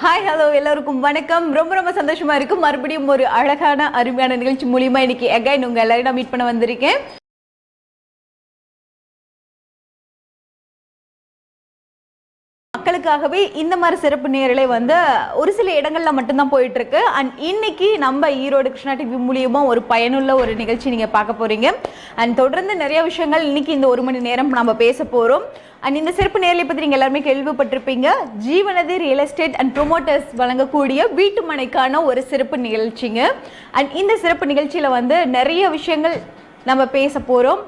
Hi hello எல்லாருக்கும் வணக்கம். ரொம்ப ரொம்ப சந்தோஷமா இருக்கும். மறுபடியும் ஒரு அழகான அருமையான நிகழ்ச்சி மூலியமா இன்னைக்கு அகைன் உங்க எல்லாரையும் நான் மீட் பண்ண வந்திருக்கேன். மக்களுக்காகவே இந்த மாதிரி சிறப்பு நேரலை வந்து ஒரு சில இடங்கள்ல மட்டும்தான் போயிட்டு இருக்கு. அண்ட் இன்னைக்கு நம்ம ஈரோடு கிருஷ்ணா டிவி மூலியமா ஒரு பயனுள்ள ஒரு நிகழ்ச்சி நீங்க பார்க்க போறீங்க. அண்ட் தொடர்ந்து நிறைய விஷயங்கள் இன்னைக்கு இந்த 1 மணி நேரம் நம்ம பேச போறோம். அண்ட் இந்த சிறப்பு நேரலை பற்றி நீங்கள் எல்லாருமே கேள்விப்பட்டிருப்பீங்க. ஜீவநதி ரியல் எஸ்டேட் அண்ட் ப்ரொமோட்டர்ஸ் வழங்கக்கூடிய வீட்டு மனைக்கான ஒரு சிறப்பு நிகழ்ச்சிங்க. அண்ட் இந்த சிறப்பு நிகழ்ச்சியில் வந்து நிறைய விஷயங்கள் நம்ம பேச போகிறோம்.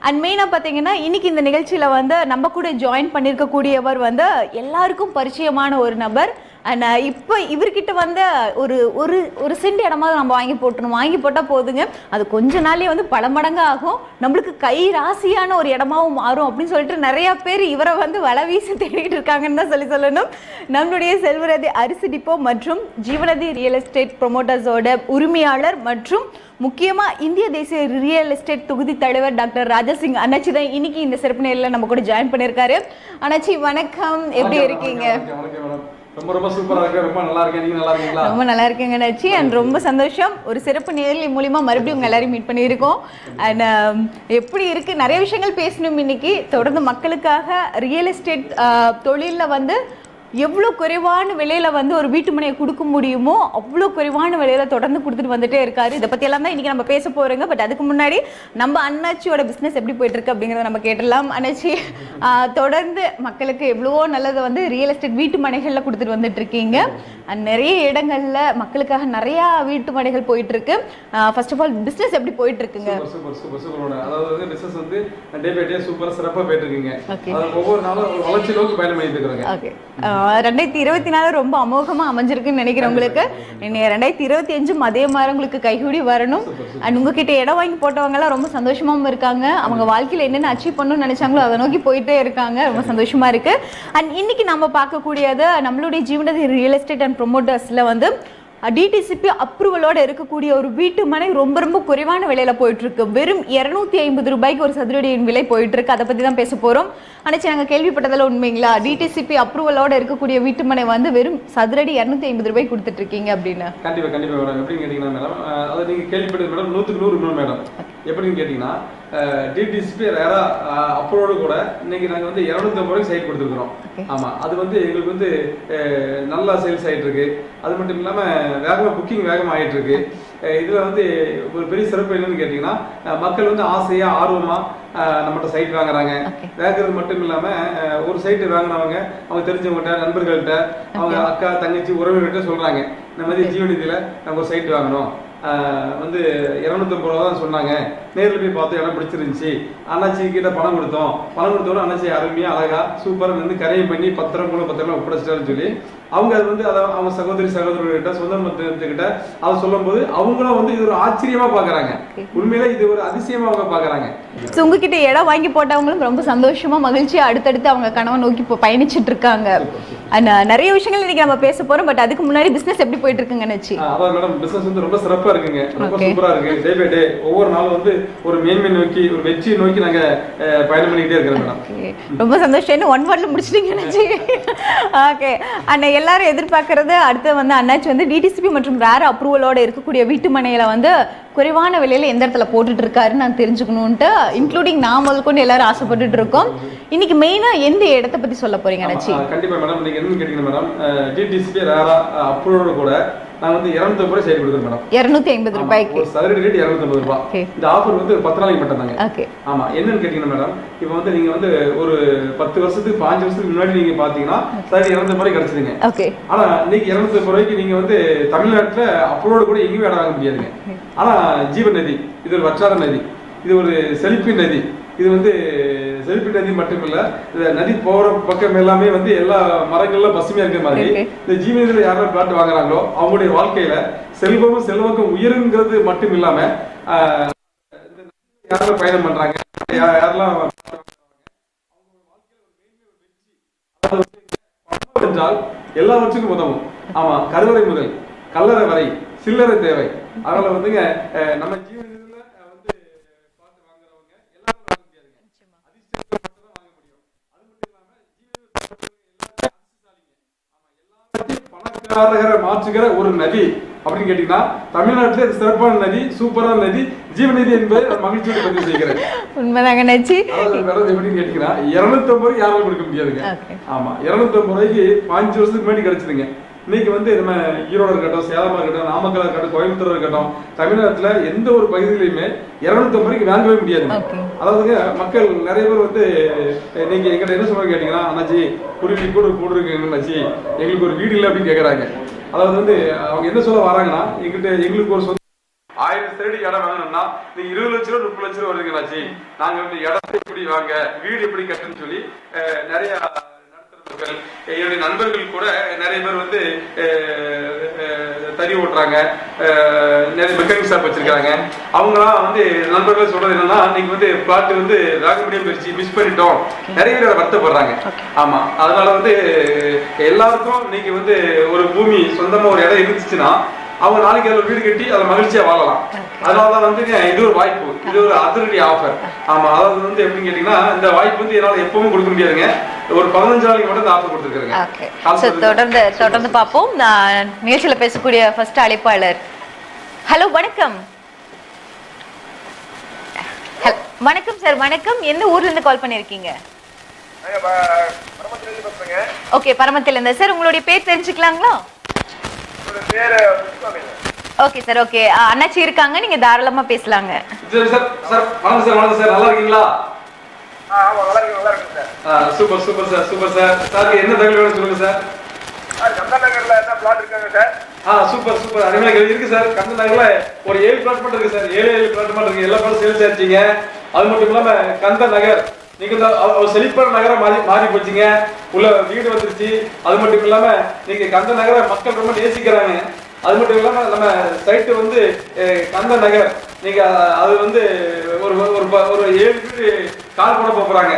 அண்ட் மெயினாக பார்த்தீங்கன்னா இன்றைக்கி இந்த நிகழ்ச்சியில் வந்து நம்ம கூட ஜாயின் பண்ணியிருக்கக்கூடியவர் வந்து எல்லாருக்கும் பரிச்சயமான ஒரு நபர். அண்ட் இப்போ இவர்கிட்ட வந்து ஒரு ஒரு ஒரு சென்ட் இடமாவது நம்ம வாங்கி போட்டணும். வாங்கி போட்டால் போதுங்க, அது கொஞ்ச நாள்லேயே வந்து பல மடங்கு ஆகும், நம்மளுக்கு கை ராசியான ஒரு இடமாவும் மாறும் அப்படின்னு சொல்லிட்டு நிறையா பேர் இவரை வந்து வலை வீசி தேடிட்டு இருக்காங்கன்னு தான் சொல்லணும். நம்மளுடைய செல்வரதி அரிசி டிப்போ மற்றும் ஜீவநதி ரியல் எஸ்டேட் ப்ரொமோட்டர்ஸோட உரிமையாளர் மற்றும் முக்கியமாக இந்திய தேசிய ரியல் எஸ்டேட் தொகுதி தலைவர் டாக்டர் ராஜாசிங் அண்ணாச்சி தான் இன்னைக்கு இந்த சிறப்பு நேரில் நம்ம கூட ஜாயின் பண்ணியிருக்காரு. அண்ணாச்சி வணக்கம், எப்படி இருக்கீங்க? ரொம்ப சூப்பரா இருக்கு. ரொம்ப நல்லா இருக்கேன். நீங்க நல்லா இருக்கீங்களா? ரொம்ப நல்லா இருக்கேங்க அண்ணாச்சி. அண்ட் ரொம்ப சந்தோஷம், ஒரு சிறப்பு நேரலை மூலியமா மறுபடியும் உங்க எல்லாரையும் மீட் பண்ணியிருக்கோம். அண்ட் எப்படி இருக்கு, நிறைய விஷயங்கள் பேசணும் இன்னைக்கு. தொடர்ந்து மக்களுக்காக ரியல் எஸ்டேட் தொழிலில் வந்து எவ்வளோ குறைவான விலையில் வந்து ஒரு வீட்டு மனையை கொடுக்க முடியுமோ அவ்வளோ குறைவான விலையில் தொடர்ந்து கொடுத்துட்டு வந்துட்டே இருக்காரு. இதை பற்றி எல்லாம் தான் இன்றைக்கி நம்ம பேச போகிறோங்க. பட் அதுக்கு முன்னாடி நம்ம அண்ணாச்சியோட பிஸ்னஸ் எப்படி போயிட்டுருக்கு அப்படிங்கிறத நம்ம கேட்டுடலாம். அண்ணாச்சி, தொடர்ந்து மக்களுக்கு எவ்வளவோ நல்லதை வந்து ரியல் எஸ்டேட் வீட்டு மனைகளில் கொடுத்துட்டு வந்துட்டு இருக்கீங்க. நிறைய இடங்களில் மக்களுக்காக நிறையா வீட்டு மனைகள் போயிட்டுருக்கு. ஃபர்ஸ்ட் ஆஃப் ஆல் பிஸ்னஸ் எப்படி போயிட்டுருக்குங்க? அதாவது பிஸ்னஸ் வந்து டே பை டே சூப்பராக சிறப்பாக போயிட்டுருக்குங்க. ஒவ்வொரு நாளும் வளர்ச்சி நோக்கி பயணம் பண்ணிட்டு இருக்கிறாங்க. ஓகே, 2024 ரொம்ப அமோகமாக அமைஞ்சிருக்குன்னு நினைக்கிறேன் உங்களுக்கு. 2025 அதே மாதிரி உங்களுக்கு கைகூடி வரணும். அண்ட் உங்ககிட்ட இடம் வாங்கி போட்டவங்கலாம் ரொம்ப சந்தோஷமாகவும் இருக்காங்க. அவங்க வாழ்க்கையில் என்னென்ன அச்சீவ் பண்ணணும்னு நினைச்சாங்களோ அதை நோக்கி போயிட்டே இருக்காங்க. ரொம்ப சந்தோஷமா இருக்கு. அண்ட் இன்னைக்கு நம்ம பார்க்கக்கூடியது நம்மளுடைய ஜீவநதி ரியல் எஸ்டேட் அண்ட் ப்ரொமோட்டர்ஸில் வந்து டிடிசிபி அப்ரூவலோட இருக்கக்கூடிய ஒரு வீட்டு மனை ரொம்ப ரொம்ப குறைவான விலையில போயிட்டு இருக்கு. வெறும் 250 ரூபாய்க்கு ஒரு சதுரடியின் விலை போயிட்டு இருக்கு. அதை பத்தி தான் பேச போறோம். அனைச்சு நாங்கள் கேள்விப்பட்டதில் உண்மைங்களா? டிடிசிபி அப்ரூவலோட இருக்கக்கூடிய வீட்டு மனை வந்து வெறும் சதுரடி 250 ரூபாய்க்கு கொடுத்துட்டு இருக்கீங்க அப்படின்னு. கண்டிப்பா கண்டிப்பா மேடம். எப்படின்னு கேட்டீங்கன்னா மேடம், அதை நீங்க கேள்விப்பட்டது மேடம் 100க்கு 100 மேடம். எப்படின்னு கேட்டீங்கன்னா டிடிசிபி ரேரா அப்ரூவோடு கூட இன்னைக்கு நாங்கள் வந்து 250 ரூபாய்க்கு சைட் கொடுத்துருக்குறோம். ஆமா, அது வந்து எங்களுக்கு வந்து நல்லா சேல்ஸ் ஆகிட்டு இருக்கு. அது மட்டும் இல்லாமல் வேகமாக புக்கிங் வேகமாக ஆகிட்டு இருக்கு. இதில் வந்து ஒரு பெரிய சிறப்பு என்னன்னு கேட்டிங்கன்னா, மக்கள் வந்து ஆசையாக ஆர்வமாக நம்மகிட்ட சைட் வாங்குறாங்க. வாங்குறது மட்டும் இல்லாமல் ஒரு சைட்டு வாங்கினவங்க அவங்க தெரிஞ்சவங்ககிட்ட, நண்பர்கள்ட்ட, அவங்க அக்கா தங்கச்சி உறவினர்கிட்ட சொல்கிறாங்க, இந்த மாதிரி ஜீவநதியில் நாங்கள் ஒரு சைட் வாங்கினோம், வந்து 250 ரூபா தான் சொன்னாங்க, நேரில் போய் பார்த்து இடம் பிடிச்சிருந்துச்சு, அண்ணாச்சி கிட்ட பணம் கொடுத்தோம் அண்ணாச்சி அருமையாக அழகா சூப்பராக வந்து கரையும் பண்ணி 10 ரூபா ஒப்படைச்சிட்டாருன்னு சொல்லி அவங்க அது வந்து அதை அவங்க சகோதரர்கிட்ட சொந்த மத்தகிட்ட அதை சொல்லும் போது அவங்களும் வந்து இது ஒரு ஆச்சரியமா பாக்குறாங்க. உண்மையில இது ஒரு அதிசயமா அவங்க பாக்குறாங்க. உங்ககிட்ட இடம் வாங்கி போட்டவங்களும் ரொம்ப சந்தோஷமா மகிழ்ச்சியா அடுத்தடுத்து அவங்க கனவை நோக்கி இப்போ பயணிச்சுட்டு இருக்காங்க. நிறைய விஷயங்கள் இன்னைக்கு நம்ம பேச போறோம். பட் அதுக்கு முன்னாடி பிசினஸ் எப்படி போயிட்டு இருக்குங்க நினைச்சு? அதான் மேடம், பிசினஸ் வந்து ரொம்ப சிறப்பா இருக்குங்க. ரொம்ப சூப்பரா இருக்கு. டே பை டே ஒவ்வொரு நாளும் வந்து ஒரு மேன்மை நோக்கி, ஒரு வெற்றியை நோக்கி நாங்க பயணம் பண்ணிக்கிட்டே இருக்கிறோம் மேடம். ரொம்ப சந்தோஷம். 1 வார்ட்ல முடிச்சிட்டீங்க நினைச்சு. ஓகே, அண்ணா எல்லாரும் எதிர்பார்க்கறது அடுத்து வந்து அண்ணாச்சி வந்து டிடிசிபி மற்றும் ரேர் அப்ரூவலோட இருக்கக்கூடிய வீட்டு மனையில வந்து குறைவான விலையில எந்த இடத்துல போட்டுட்டு இருக்காருன்னு நான் தெரிஞ்சுக்கணும்ட்டு, இன்க்ளூடிங் நான் முதல் கொண்டு எல்லாரும் ஆசைப்பட்டுட்டு இருக்கோம். இன்னைக்கு மெயினா எந்த இடத்தை பத்தி சொல்ல போறீங்க அண்ணாச்சி? கண்டிப்பா மேடம், நீங்க என்னன்னு கேட்டீங்கன்னா மேடம், டிடிசிபி ரேர் அப்ரூவலோட கூட நான் வந்து 250 ரூபாய் சைடு கொடுக்குறேன் மேடம். 250 ரூபாய்க்கு சதுரடி ரேட் 250 ரூபாய். இந்த ஆஃபர் வந்து 10 நாளைக்கு மட்டும் தாங்க. ஆமா, என்னன்னு கேட்டீங்கன்னா மேடம், இப்போ வந்து நீங்க வந்து ஒரு 10 வருஷத்துக்கு 5 வருஷத்துக்கு முன்னாடி நீங்க பாத்தீங்கன்னா சதுரடி 250 ரூபாய் கிடைச்சதுங்க. ஆனா இன்னைக்கு 250 ரூபாய்க்கு நீங்க வந்து தமிழ்நாட்டுல அப்ரோடு கூட எங்கேயும் இடம் வாங்க முடியாதுங்க. ஆனா ஜீவநதி இது ஒரு வற்றாத நதி, இது ஒரு செழிப்பின் நதி. இது வந்து செழிப்பு நதி மட்டும் இல்ல, இந்த நதி போற பக்கம் எல்லாமே வந்து எல்லா மரங்கள்லாம் பசுமையா இருக்கிற மாதிரி இந்த ஜீவநதியில யாரெல்லாம் பிளாட் வாங்குறாங்களோ அவங்களுடைய வாழ்க்கையில செல்வமும் செல்வக்கும் உயருங்கிறது மட்டும் இல்லாம யாரெல்லாம் பயணம் பண்றாங்க, யாரெல்லாம் என்றால் எல்லாவற்றுக்கும் உதவும். ஆமா, கருவறை முதல் கல்லறை வரை சில்லறை தேவை. அதனால வந்துங்க நம்ம ஜீவநதியில மாற்றுகிற ஒரு நதி அப்படின்னு கேட்டீங்கன்னா தமிழ்நாட்டிலே சிறப்பான நதி, சூப்பரான நதி, ஜீவநதி என்பதை மகிழ்ச்சியோடு பதிவு செய்கிறேன். உண்மைதாங்க நச்சி. அதாவது எப்படின்னு கேட்டீங்கன்னா 250 யாராலும் கொடுக்க முடியாதுங்க. ஆமா, 250 ரூபாய்க்கு 5 வருஷத்துக்கு முன்னாடி கிடைச்சதுங்க. இன்னைக்கு வந்து நம்ம ஈரோடு இருக்கட்டும், சேலமா இருக்கட்டும், நாமக்கல் இருக்கட்டும், கோயம்புத்தூர் இருக்கட்டும், தமிழ்நாட்டுல எந்த ஒரு பகுதியிலையுமே 250 ரூபாய்க்கு வாங்கவே முடியாது. அதாவதுங்க மக்கள் நிறைய பேர் வந்து நீங்க எங்கிட்ட என்ன சொல்லுவாங்க கேட்டீங்கன்னா, அண்ணாச்சி குருவி கூட இருக்குங்க அண்ணாச்சி, எங்களுக்கு ஒரு வீடு இல்லை அப்படின்னு கேட்கறாங்க. அதாவது வந்து அவங்க என்ன சொல்ல வராங்கன்னா, எங்களுக்கு ஒரு 1000 சதுரடி இடம் வாங்கணும்னா நீங்க 20 லட்சம் ரூபா 30 லட்சம் ரூபா வருதுங்களாச்சு, நாங்க வந்து இடத்தை எப்படி வாங்க, வீடு எப்படி கட்டுன்னு சொல்லி நிறைய என்னுடைய நண்பர்கள் கூட நிறைய பேர் வந்து தறி ஓட்டுறாங்க, நிறைய மெக்கானிக் ஷாப் வச்சிருக்காங்க. அவங்களாம் வந்து நண்பர்கள் சொல்றது என்னன்னா, நீங்க வந்து பிளாட் வந்து வாங்க முடியாம போயிடுச்சு, மிஸ் பண்ணிட்டோம், நிறைய பேர் வருத்தப்படுறாங்க. ஆமா, அதனால வந்து எல்லாருக்கும் நீங்க வந்து ஒரு பூமி சொந்தமா ஒரு இடம் இருந்துச்சுன்னா அவங்க நாளைக்கு அதில் வீடு கட்டி அதில் மகிழ்ச்சியா வாழலாம். அதனாலதான் வந்து இது ஒரு வாய்ப்பு, இது ஒரு அதிரடி ஆஃபர். ஆமா, அதாவது வந்து எப்படின்னு கேட்டீங்கன்னா, இந்த வாய்ப்பு வந்து என்னால எப்பவும் கொடுக்க முடியாதுங்க. ஒரு 15 நாளைக்கு மட்டும் ஆஃபர் கொடுத்துருக்கேங்க. தொடர்ந்து பார்ப்போம். நிகழ்ச்சியில பேசக்கூடிய ஃபர்ஸ்ட் அழைப்பாளர். ஹலோ, வணக்கம். வணக்கம் சார். வணக்கம். எந்த ஊர்ல இருந்து கால் பண்ணிருக்கீங்க? ஓகே, பரமத்தில இருந்து. சார், உங்களுடைய பேர் தெரிஞ்சுக்கலாங்களா? Okay sir. ஓகே, அண்ணாச்சி இருக்காங்க, நீங்க தாராளமா பேசலாங்க. நல்லா இருக்கீங்களா? Super super sir, super sir. Sir என்ன தகவல் வேணும் சொல்லுங்க சார். கந்தன் நகர்ல என்ன பிளாட் இருக்காங்க சார்? சூப்பர் சூப்பர், அருமையா இருக்கு சார். கந்தன் நகர்ல ஒரு 7 பிளாட் மட்டும் இருக்கு சார். 7 பிளாட் மட்டும் இருக்கு. எல்லா பிளாட் சேல்ஸ் ஆயிடுச்சுங்க. அது மட்டும் இல்லாம கந்தன் நகர் நீங்க செழிப்பான நகரம் மாறி போச்சுங்க. உள்ள வீடு வந்துருச்சு. அது மட்டும் இல்லாம நீங்க கந்தன் நகரை மக்கள் ரொம்ப நேசிக்கிறாங்க. அது மட்டும் இல்லாம நம்ம சைட்டு வந்து கந்தன் நகர், நீங்க அது வந்து ஒரு 7 வீடு கால் போட போறாங்க.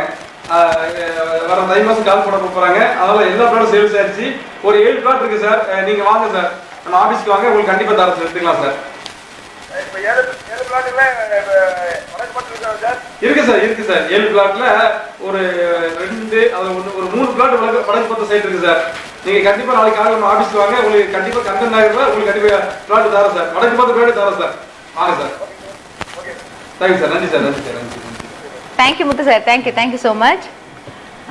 வர தை மாசம் கால் போட போறாங்க. அதனால எல்லா பிளாட்டும் சேல்ஸ் ஆயிடுச்சு. ஒரு 7 பிளாட் இருக்கு சார். நீங்க வாங்க சார், நம்ம ஆபீஸ்க்கு வாங்க, உங்களுக்கு கண்டிப்பா தரேன், எடுத்துக்கலாம் சார். இருக்கு சார், இருக்கு சார். 7 பிளாட்ல ஒரு 2 ஒரு 3 பிளாட் வடக்கு பத்த சைடு இருக்கு சார். நீங்க கண்டிப்பா நாளைக்கு காலையில நம்ம ஆபீஸ்க்கு வாங்க, உங்களுக்கு கண்டிப்பா கந்தன் நகர்ல உங்களுக்கு கண்டிப்பா பிளாட் தரேன் சார். வடக்கு பத்த பிளாட் தரேன் சார். வாங்க சார். Thank you sir. நன்றி சார். நன்றி சார். நன்றி. Thank you Muthu sir. Thank you so much.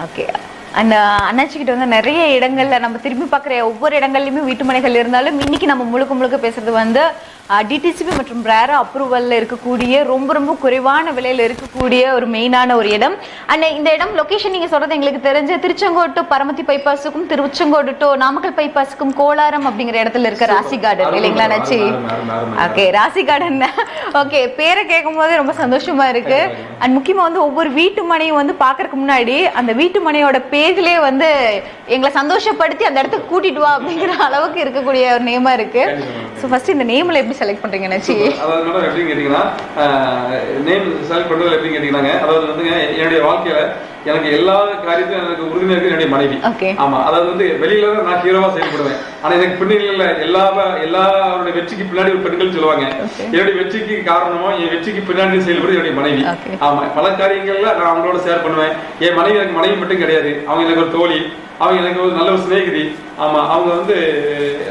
Okay, அந்த அண்ணாச்சிக்கிட்ட வந்து நிறைய இடங்கள்ல நம்ம திரும்பி பார்க்குற ஒவ்வொரு இடங்கள்லையுமே வீட்டுமனைகள் இருந்தாலும் இன்னைக்கு நம்ம முழுக்க பேசுறது வந்து டிடிசிபி மற்றும் ரேரா அப்ரூவல்ல இருக்கக்கூடிய ரொம்ப குறைவான விலையில இருக்கக்கூடிய ஒரு மெயினான ஒரு இடம். அண்ட் இந்த இடம் லொகேஷன் நீங்க சொல்றது எங்களுக்கு தெரிஞ்ச திருச்செங்கோடு டு பரமத்தி பைபாஸுக்கும் திருச்செங்கோடு டு நாமக்கல் பைபாஸுக்கும் கோலாரம் அப்படிங்கிற இடத்துல இருக்க ராசி கார்டன் இல்லைங்களா நச்சி? ஓகே, ராசி கார்டன். ஓகே, பேரை கேட்கும் போது ரொம்ப சந்தோஷமா இருக்கு. அண்ட் முக்கியமா வந்து ஒவ்வொரு வீட்டு மனையும் வந்து பாக்குறதுக்கு முன்னாடி அந்த வீட்டு மனையோட பேர்லயே வந்து எங்களை சந்தோஷப்படுத்தி அந்த இடத்துக்கு கூட்டிட்டு வா அப்படிங்கிற அளவுக்கு இருக்கக்கூடிய ஒரு நேமா இருக்கு. ஸோ ஃபர்ஸ்ட் இந்த நேம்ல எப்படி செலக்ட் பண்றீங்க நச்சி? அதாவது மேடம் எப்படின்னு கேட்டீங்கன்னா, நேம் செலக்ட் பண்றது எப்படின்னு கேட்டீங்கன்னா, அதாவது வந்துங்க என்னுடைய வாழ்க்கையில எனக்கு எல்லா காரியத்தையும் எனக்கு உறுதுணையா இருக்கு என்னுடைய மனைவி. ஆமா, அதாவது வந்து வெளியில தான் நான் ஹீரோவா செயல்படுவேன். ஆனா எனக்கு பின்னணியில எல்லாருடைய வெற்றிக்கு பின்னாடி ஒரு பெண்கள் சொல்லுவாங்க. என்னுடைய வெற்றிக்கு காரணமோ என் வெற்றிக்கு பின்னாடி செயல்படுறது என்னுடைய மனைவி. ஆமா, பல காரியங்கள்ல நான் அவங்களோட ஷேர் பண்ணுவேன். என் மனைவி எனக்கு மனைவி மட்டும் கிடையாது, அவங்க எனக்கு ஒரு தோழி, அவங்க எனக்கு ஒரு நல்ல ஒரு சிநேகிதி. ஆமா, அவங்க வந்து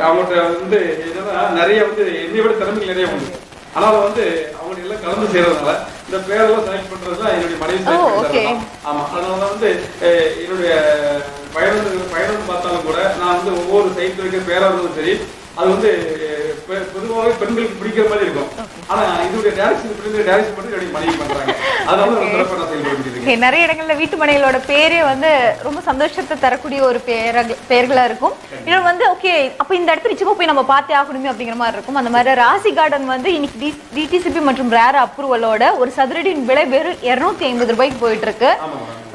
அவங்கள்ட்ட வந்து என்னன்னா நிறைய வந்து என்னை விட திறமைகள் நிறைய உண்டு. ஆனாலும் வந்து அவங்க எல்லாம் கலந்து செய்யறதுனால இந்த பேரெல்லாம் செலக்ட் பண்றதுதான் என்னுடைய மனைவி செலக்ட். ஆமா, அதனாலதான் வந்து என்னுடைய பயணம் பார்த்தாலும் கூட நான் வந்து ஒவ்வொரு சைட்ல இருக்கிற பேரா இருந்தாலும் சரி, அது வந்து பொதுவாகவே பெண்களுக்கு பிடிக்கிற மாதிரி இருக்கும். ஆனா இதோட டைரக்ஷன் மட்டும் என்னுடைய மனைவி பண்றாங்க. அதனால ரொம்ப சிறப்பா நான் செயல்படுத்திட்டு நிறைய இடங்கள்ல வீட்டு மனைகளோட பேரே வந்து ரொம்ப சந்தோஷத்தை தரக்கூடிய ஒரு பெயர்களா இருக்கும். இன்னொன்று வந்து ஓகே, அப்ப இந்த இடத்துல நிச்சயமா போய் நம்ம பார்த்தே ஆகணுமே அப்படிங்கிற மாதிரி இருக்கும். அந்த மாதிரி ராசி கார்டன் வந்து இன்னைக்கு டிடிசிபி மற்றும் ரேரா அப்ரூவலோட ஒரு சதுரடியின் விலை வெறும் 250 ரூபாய்க்கு போயிட்டு இருக்கு.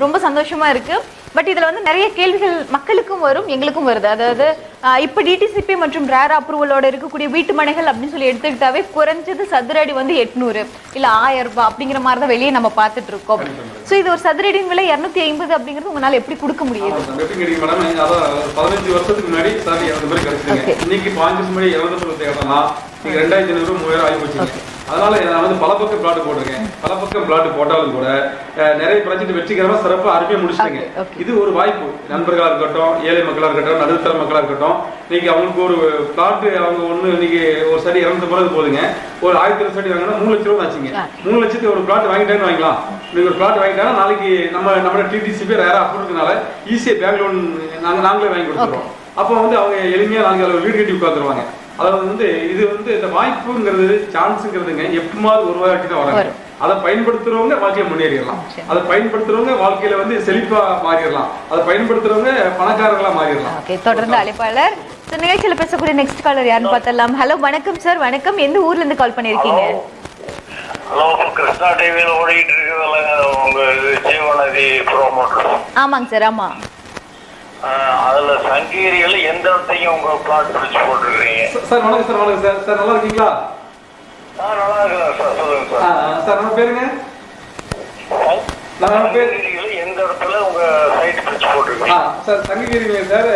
ரொம்ப சந்தோஷமா இருக்கு. பட் இதுல வந்து நிறைய கேள்விகள் மக்களுக்கும் வரும், எங்களுக்கும் வருது. அதாவது இப்ப டிடிசிபி மற்றும் ரேரா அப்ரூவலோட இருக்கக்கூடிய வீட்டு மனைகள் அப்படின்னு சொல்லி எடுத்துக்கிட்டாவே குறைஞ்சது சதுர அடி வந்து 800 இல்ல 1000 ரூபாய் அப்படிங்கிற மாதிரி தான் வெளியே நம்ம பார்த்துட்டு இருக்கோம். ஸோ இது ஒரு சதுரடியின் விலை 250 அப்படிங்கிறது உங்களால எப்படி கொடுக்க முடியுது? எப்படி கேட்டீங்க மேடம், அதான் 15 வருஷத்துக்கு முன்னாடி சார் 200 கிடைச்சிருங்க. இன்னைக்கு 5 வருஷம் முன்னாடி 200 தேவைன்னா நீங்க 2500 3000 ஆகி போச்சு. அதனால நான் வந்து பல பக்கம் பிளாட் போட்டிருக்கேன். பல பக்கம் பிளாட் போட்டாலும் கூட நிறைய ப்ராஜெக்ட் வெற்றிகரமா சிறப்பா அருமையா முடிச்சிட்டேங்க. இது ஒரு வாய்ப்பு. நண்பர்களா இருக்கட்டும், ஏழை மக்களா இருக்கட்டும், நடுத்தர மக்களா இருக்கட்டும், நீங்க அவங்களுக்கு ஒரு பிளாட் அவங்க ஒண்ணு இன்னைக்கு ஒரு சரி 250 போதுங்க. ஒரு 1000 சடி வாங்கினா 3 லட்சம் ரூபாய் ஆச்சுங்க. 3 லட்சத்துக்கு ஒரு பிளாட் வாங்கிட்டேன்னு வாங்கலாம். நீங்க ஒரு பிளாட் வாங்கிட்டா நாளைக்கு நம்ம டிடிசிபி ரேரா அப்ரூவ்னால ஈஸியா பேங்க் லோன் நாங்களே வாங்கி கொடுத்துருவோம். அப்போ வந்து அவங்க எளிமையா நாங்க வீடு கட்டி உட்காந்துருவாங்க. அதாவது வந்து இது வந்து இந்த வாய்ப்புங்கிறது சான்ஸுங்கிறதுங்க எப்பமாவது ஒரு வாட்டி தான் வராங்க. அதை பயன்படுத்துறவங்க வாழ்க்கையில முன்னேறிடலாம். அதை பயன்படுத்துறவங்க வாழ்க்கையில வந்து செழிப்பா மாறிடலாம். அதை பயன்படுத்துறவங்க பணக்காரங்களா மாறிடலாம். தொடர்ந்து அழைப்பாளர் நிகழ்ச்சியில பேசக்கூடிய நெக்ஸ்ட் காலர் யாருன்னு பார்த்தலாம். ஹலோ வணக்கம் சார். வணக்கம். எந்த ஊர்ல இருந்து கால் பண்ணிருக்கீங்க? ஹலோ, கிருஷ்ணா டிவியில ஓடிட்டு இருக்கு உங்க ஜீவநதி ப்ரோமோட்டர். ஆமாங்க சார். ஆமா, அதுல சங்ககிரியில எந்த இடத்தையும் உங்க பிளாட் பிடிச்சு போட்டுருக்கீங்க சார்? வணக்கம் சார். வணக்கம் சார். சார் நல்லா இருக்கீங்களா? நல்லா இருக்கிறேன் சார். சொல்லுங்க சார். சார் நம்ம பேருங்க? சங்ககிரியில எந்த இடத்துல உங்க சைட் பிடிச்சு போட்டுருக்கீங்க? சார் சங்ககிரிங்க சார்,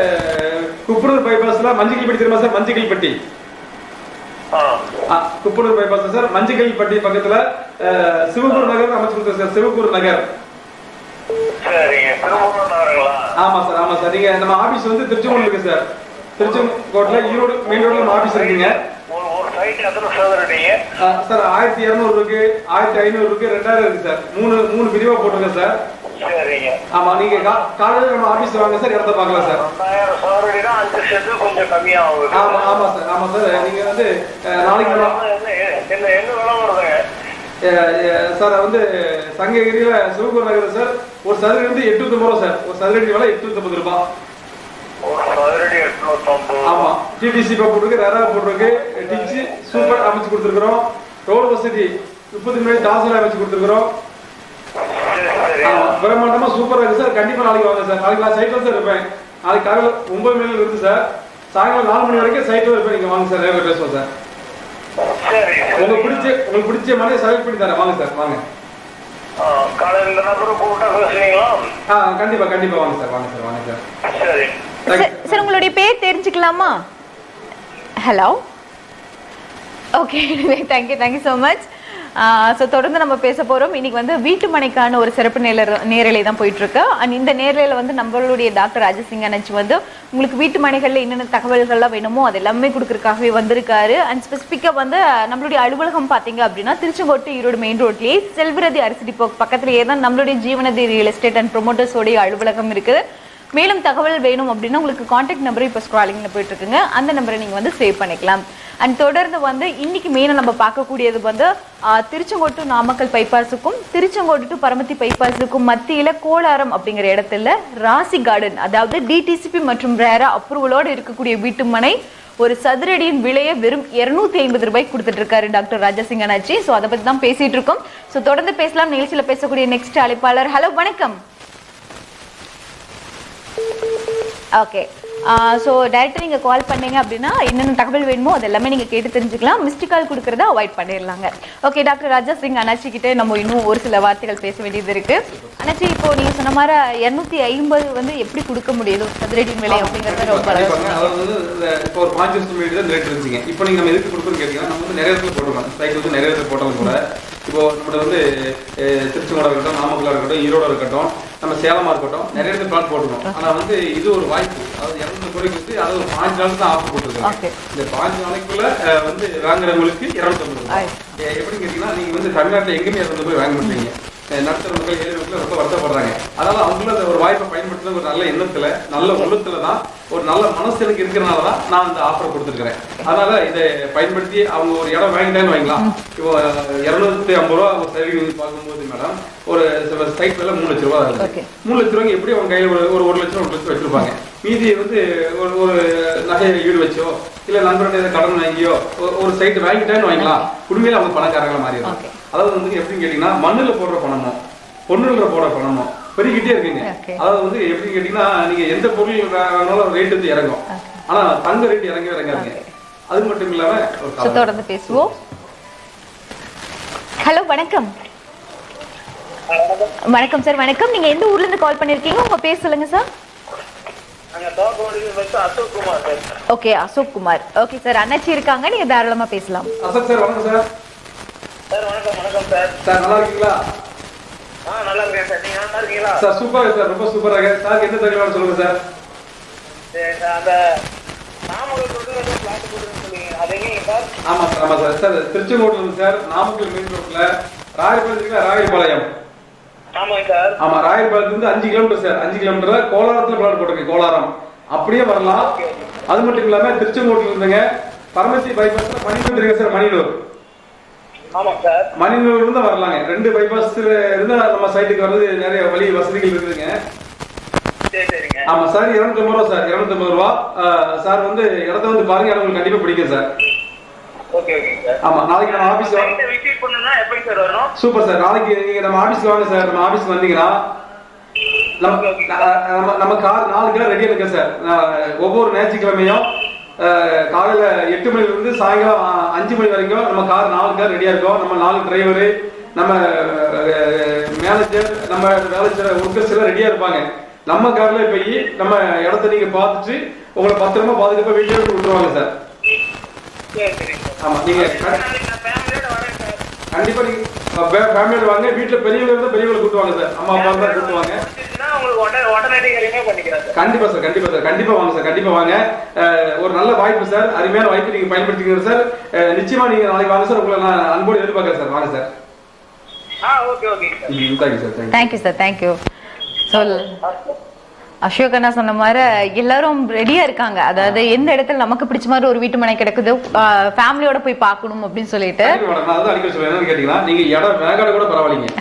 குப்பனூர் பைபாஸ்ல மஞ்சக்கில்பட்டி தெரியுமா sir? Manjakkilpatti Kuppanur bypass sir. Manjakkilpatti பக்கத்துல சிவகூர் நகர் அமைச்சு கொடுத்தேன் சார். சிவகூர் நகர். சரிங்க, திருவள்ளூர் நகருங்களா? ஆமா சார். ஆமா சார். நீங்க நம்ம ஆபீஸ் வந்து திருச்செங்கோடு இருக்கு சார். திருச்செங்கோட்ல ஈரோடு மெயின் ரோட்ல நம்ம ஆபீஸ் இருக்குங்க. ஒரு சைட் எத்தனை சதுரடிங்க சார்? 1200 இருக்கு, 1500 இருக்கு, 2000 இருக்கு சார். மூணு பிரிவா போட்டுருக்கேன் சார். சரிங்க. ஆமா, நீங்க காலையில நம்ம ஆபீஸ் வாங்க சார், இடத்த பார்க்கலாம் சார். 2000 சதுரடினா 5 சென்ட் கொஞ்சம் கம்மியா ஆகுது. ஆமா ஆமா சார். ஆமா சார். நீங்க வந்து நாளைக்கு என்ன விலை வருதுங்க சார்? வந்து சங்ககிரியில சிவகூர் நகர் சார். ஒரு சதுரடி வந்து 850 ரூபா சார். ஒரு சதுரடி விலை 850 ரூபாய். ஒரு சதுரடி 850. ஆமா, டிடிசி போட்டுருக்கு, ரேரா போட்டுருக்கு, டிச்சி சூப்பர் அமைச்சு கொடுத்துருக்கிறோம். ரோடு வசதி 30 மணி தாசல அமைச்சு கொடுத்துருக்கிறோம். பிரம்மாண்டமா சூப்பரா இருக்கு சார். கண்டிப்பா நாளைக்கு வாங்க சார். நாளைக்கு நான் சைட்ல சார் இருப்பேன். நாளைக்கு காலையில 9 மணில இருந்து சார் சாயங்காலம் 4 மணி வரைக்கும் சைட்ல இருப்பேன். நீங்க வாங்க சார், நேரில் பேசுவோம் சார். உங்களுக்கு பிடிச்ச மாதிரி செலக்ட் பண்ணி தரேன். வாங்க சார், வாங்க. காலையில இந்த நம்பர் கூப்பிட்டா பேசுவீங்களா? கண்டிப்பா கண்டிப்பா வாங்க சார். வாங்க சார். வாங்க சார். சரி சார், உங்களுடைய பேர் தெரிஞ்சுக்கலாமா? Hello. Okay, thank you so much. So தொடர்ந்து நம்ம பேச போகிறோம். இன்னைக்கு வந்து வீட்டு மனைக்கான ஒரு சிறப்பு நேரலை தான் போயிட்டு இருக்கு. அண்ட் இந்த நேரலையில் வந்து நம்மளுடைய டாக்டர் ராஜசிங் அண்ணாச்சி வந்து உங்களுக்கு வீட்டு மனைகளில் என்னென்ன தகவல்கள்லாம் வேணுமோ அது எல்லாமே கொடுக்குறதுக்காகவே வந்திருக்காரு. அண்ட் ஸ்பெசிஃபிக்காக வந்து நம்மளுடைய அலுவலகம் பார்த்தீங்க அப்படின்னா திருச்செங்கோட்டு ஈரோடு மெயின் ரோட்லேயே செல்வரதி அரிசி டிப்போ பக்கத்துலேயே தான் நம்மளுடைய ஜீவநதி ரியல் எஸ்டேட் அண்ட் ப்ரொமோட்டர்ஸோடைய அலுவலகம் இருக்குது. மேலும் தகவல் வேணும் அப்படின்னா உங்களுக்கு கான்டாக்ட் நம்பர் இப்போ ஸ்க்ராலிங்கில் போயிட்டு இருக்குங்க. அந்த நம்பரை நீங்கள் வந்து சேவ் பண்ணிக்கலாம். அண்ட் தொடர்ந்து வந்து இன்னைக்கு மெயினாக நம்ம பார்க்கக்கூடியது வந்து திருச்செங்கோட்டு நாமக்கல் பைபாஸுக்கும் திருச்செங்கோட்டு டு பரமத்தி பைபாஸுக்கும் மத்தியில் கோலாரம் அப்படிங்கிற இடத்துல ராசி கார்டன், அதாவது டிடிசிபி மற்றும் ரேரா அப்ரூவலோடு இருக்கக்கூடிய வீட்டுமனை ஒரு சதுரடியின் விலையை வெறும் 250 ரூபாய்க்கு கொடுத்துட்டு இருக்காரு டாக்டர் ராஜசிங் அண்ணாச்சி. ஸோ அதை பற்றி தான் பேசிட்டு இருக்கோம். ஸோ தொடர்ந்து பேசலாம். நிகழ்ச்சியில் பேசக்கூடிய நெக்ஸ்ட் அழைப்பாளர். ஹலோ வணக்கம். ஓகே, ஸோ டைரெக்டாக நீங்கள் கால் பண்ணீங்க அப்படின்னா என்னென்ன தகவல் வேணுமோ அது எல்லாமே நீங்கள் கேட்டு தெரிஞ்சுக்கலாம். மிஸ்டு கால் கொடுக்குறத அவாய்ட் பண்ணிடலாங்க. ஓகே டாக்டர் ராஜசிங் அண்ணாச்சி கிட்டே நம்ம இன்னும் ஒரு சில வார்த்தைகள் பேச வேண்டியது இருக்கு. அண்ணாச்சி, இப்போ நீங்கள் சொன்ன மாதிரி 250 வந்து எப்படி கொடுக்க முடியுது சதுரடியின் விலை அப்படிங்கிறது ரொம்ப இப்போ ஒரு 5 வருஷம் முன்னாடி தான் ரேட் இருந்துச்சுங்க. இப்போ நீங்கள் நம்ம எதுக்கு கொடுக்குறோன்னு கேட்டீங்கன்னா, நம்ம வந்து நிறைய இடத்துல போட்டுருக்கோம். சைட் வந்து நிறைய இடத்துல போட்டாலும் கூட இப்போ நம்மளோட வந்து திருச்செங்கோடா இருக்கட்டும், நாமக்கலா இருக்கட்டும், ஈரோடா இருக்கட்டும், நம்ம சேலமா இருக்கட்டும், நிறைய இடத்துல பிளாட் போட்டுருக்கோம். ஆனா வந்து இது ஒரு வாய்ப்பு. அதாவது 200 கோடிக்கு வந்து அது ஒரு 5 நாளுக்கு தான் ஆஃபர் போட்டுருக்காங்க. இந்த 5 நாளைக்குள்ள வந்து வாங்குறவங்களுக்கு 250 ரூபாய். எப்படின்னு கேட்டீங்கன்னா, நீங்க வந்து தமிழ்நாட்டில் எங்கேயுமே 200 ரூபாய் வாங்க மாட்டீங்க. நடுத்தர மக்கள், ஏழை மக்கள் ரொம்ப வருத்தப்படுறாங்க. அதனால அவங்களும் அந்த ஒரு வாய்ப்பை பயன்படுத்துறது ஒரு நல்ல எண்ணத்துல, நல்ல உள்ளத்துல தான், ஒரு நல்ல மனசு எனக்கு இருக்கிறனால தான் நான் இந்த ஆஃபரை கொடுத்துருக்கிறேன். அதனால இதை பயன்படுத்தி அவங்க ஒரு இடம் வாங்கிட்டான்னு வாங்கலாம். இப்போ 250 ரூபா ஒரு சைடு பார்க்கும்போது மேடம், ஒரு சைட் விலை 3 லட்ச ரூபா இருக்கு. 3 லட்ச ரூபாய்க்கு எப்படி அவங்க கையில் ஒரு 1 லட்சம் 1 லட்சம் வச்சிருப்பாங்க. மீதி வந்து ஒரு நகை ஈடு வச்சோ இல்ல நண்பர்கிட்ட கடன் வாங்கியோ ஒரு சைட் வாங்கிட்டான்னு வாங்கலாம். உண்மையில அவங்க பணக்காரங்களா மாறிடும். அதாவது வந்து எப்படின்னு கேட்டீங்கன்னா, மண்ணுல போடுற பணமோ பொண்ணுல போடுற பணமோ பெருகிட்டே இருக்குங்க. அதாவது வந்து எப்படின்னு கேட்டீங்கன்னா, நீங்க எந்த பொருள் வாங்கினாலும் ரேட் வந்து இறங்கும். ஆனா தங்க ரேட் இறங்காதுங்க. அது மட்டும் இல்லாம தொடர்ந்து பேசுவோம். ஹலோ வணக்கம். வணக்கம் சார், வணக்கம். நீங்க எந்த ஊர்ல இருந்து கால் பண்ணிருக்கீங்க? உங்க பேர் சொல்லுங்க sir. Ashok Kumar sir. Okay, Ashok Kumar. Okay sir, அண்ணாச்சி இருக்காங்க, நீங்க தாராளமா பேசலாம். அசோக் சார் வணக்கம் சார். சார் வணக்கம். வணக்கம் சார். சார் நல்லா இருக்கீங்களா? நல்லா இருக்கேன் சார். நீங்க நல்லா இருக்கீங்களா? சார் சூப்பரா சார், ரொம்ப சூப்பரா இருக்கு சார். எந்த தகவல் சொல்லுங்க சார். அந்த நாமக்கல் ரோட்ல ஏதோ பிளாட் போடுறேன்னு சொல்லுவீங்க, அது எங்கேங்க சார்? ஆமா சார், ஆமா சார். சார் திருச்செங்கோடுல இருந்து சார், நாமக்கல் மெயின் ரோட்ல ராயபாளையம். ஆமாங்க சார். ஆமா, ராயபாளையத்துல இருந்து 5 கிலோமீட்டர் சார். 5 கிலோமீட்டர்ல கோலாரத்துல பிளாட் போட்டிருக்கேன். கோலாரம் அப்படியே வரலாம். அது மட்டும் இல்லாம திருச்செங்கோட்டுல இருந்துங்க பரமத்தி பைபாஸ்ல மணிநூர் இருக்கு சார். மணிநூர். ஆமாங்க சார். மணிநூர்ல இருந்து வரலாங்க. 2 பைபாஸ்ல இருந்து நம்ம சைட்டுக்கு வர்றது நிறைய வழி வசதிகள் இருக்குதுங்க. சரிங்க. ஆமா சார், 250 ரூபா சார். 250 ரூபா சார். வந்து இடத்த வந்து பாருங்க, இடம் உங்களுக்கு கண்டிப்பா பிடிக்கும் சார். Okay sir. ஆமா, நாளைக்கு நம்ம ஆபீஸ் விசிட் பண்ணனும்னா எப்போ சார் வரணும்? Super sir. நாளைக்கு நீங்க நம்ம ஆபீஸ்க்கு வாங்க சார். நம்ம ஆபீஸ்க்கு வந்தீங்கன்னா நம்ம கார் 4 கார் ரெடியா இருக்கு சார். ஒவ்வொரு ஞாயிற்றுக்கிழமையும் காலையில 8 மணில இருந்து சாயங்காலம் 5 மணி வரைக்கும் நம்ம கார் 4 கார் ரெடியா இருக்கும். நம்ம 4 டிரைவரு, நம்ம மேனேஜர், நம்ம வேலை செய்யற ஒர்க்கர்ஸ் எல்லாம் ரெடியா இருப்பாங்க. நம்ம கார்ல போய் நம்ம இடத்த நீங்க பார்த்துட்டு உங்களை பத்திரமா பாதுகாப்பா வீட்டுல விட்டுருவாங்க சார். ஆமா, நீங்க கண்டிப்பா நீங்க ஃபேமிலியோட வாங்க. வீட்டுல பெரியவங்க இருந்தா பெரியவங்களை கூட்டுவாங்க சார். அம்மா அப்பா தான் கூட்டுவாங்க. கண்டிப்பா சார், கண்டிப்பா சார், கண்டிப்பா வாங்க சார், கண்டிப்பா வாங்க. ஒரு நல்ல வாய்ப்பு சார், அருமையான வாய்ப்பு, நீங்க பயன்படுத்திக்கங்க சார். நிச்சயமா நீங்க நாளைக்கு வாங்க சார். உங்களை நான் அன்போடு எதிர்பார்க்கிறேன் சார். வாங்க sir. Thank you sir. Thank you sir, thank you. Ashok அண்ணா சொன்ன மாதிரி எல்லாரும் ரெடியா இருக்காங்க. அதாவது எந்த இடத்துல நமக்கு பிடிச்ச மாதிரி ஒரு வீட்டு மனை கிடக்குது, ஃபேமிலியோட போய் பார்க்கணும் அப்படின்னு சொல்லிட்டு கேட்டீங்கன்னா நீங்க இடம் வேகாட கூட பரவாயில்லைங்க.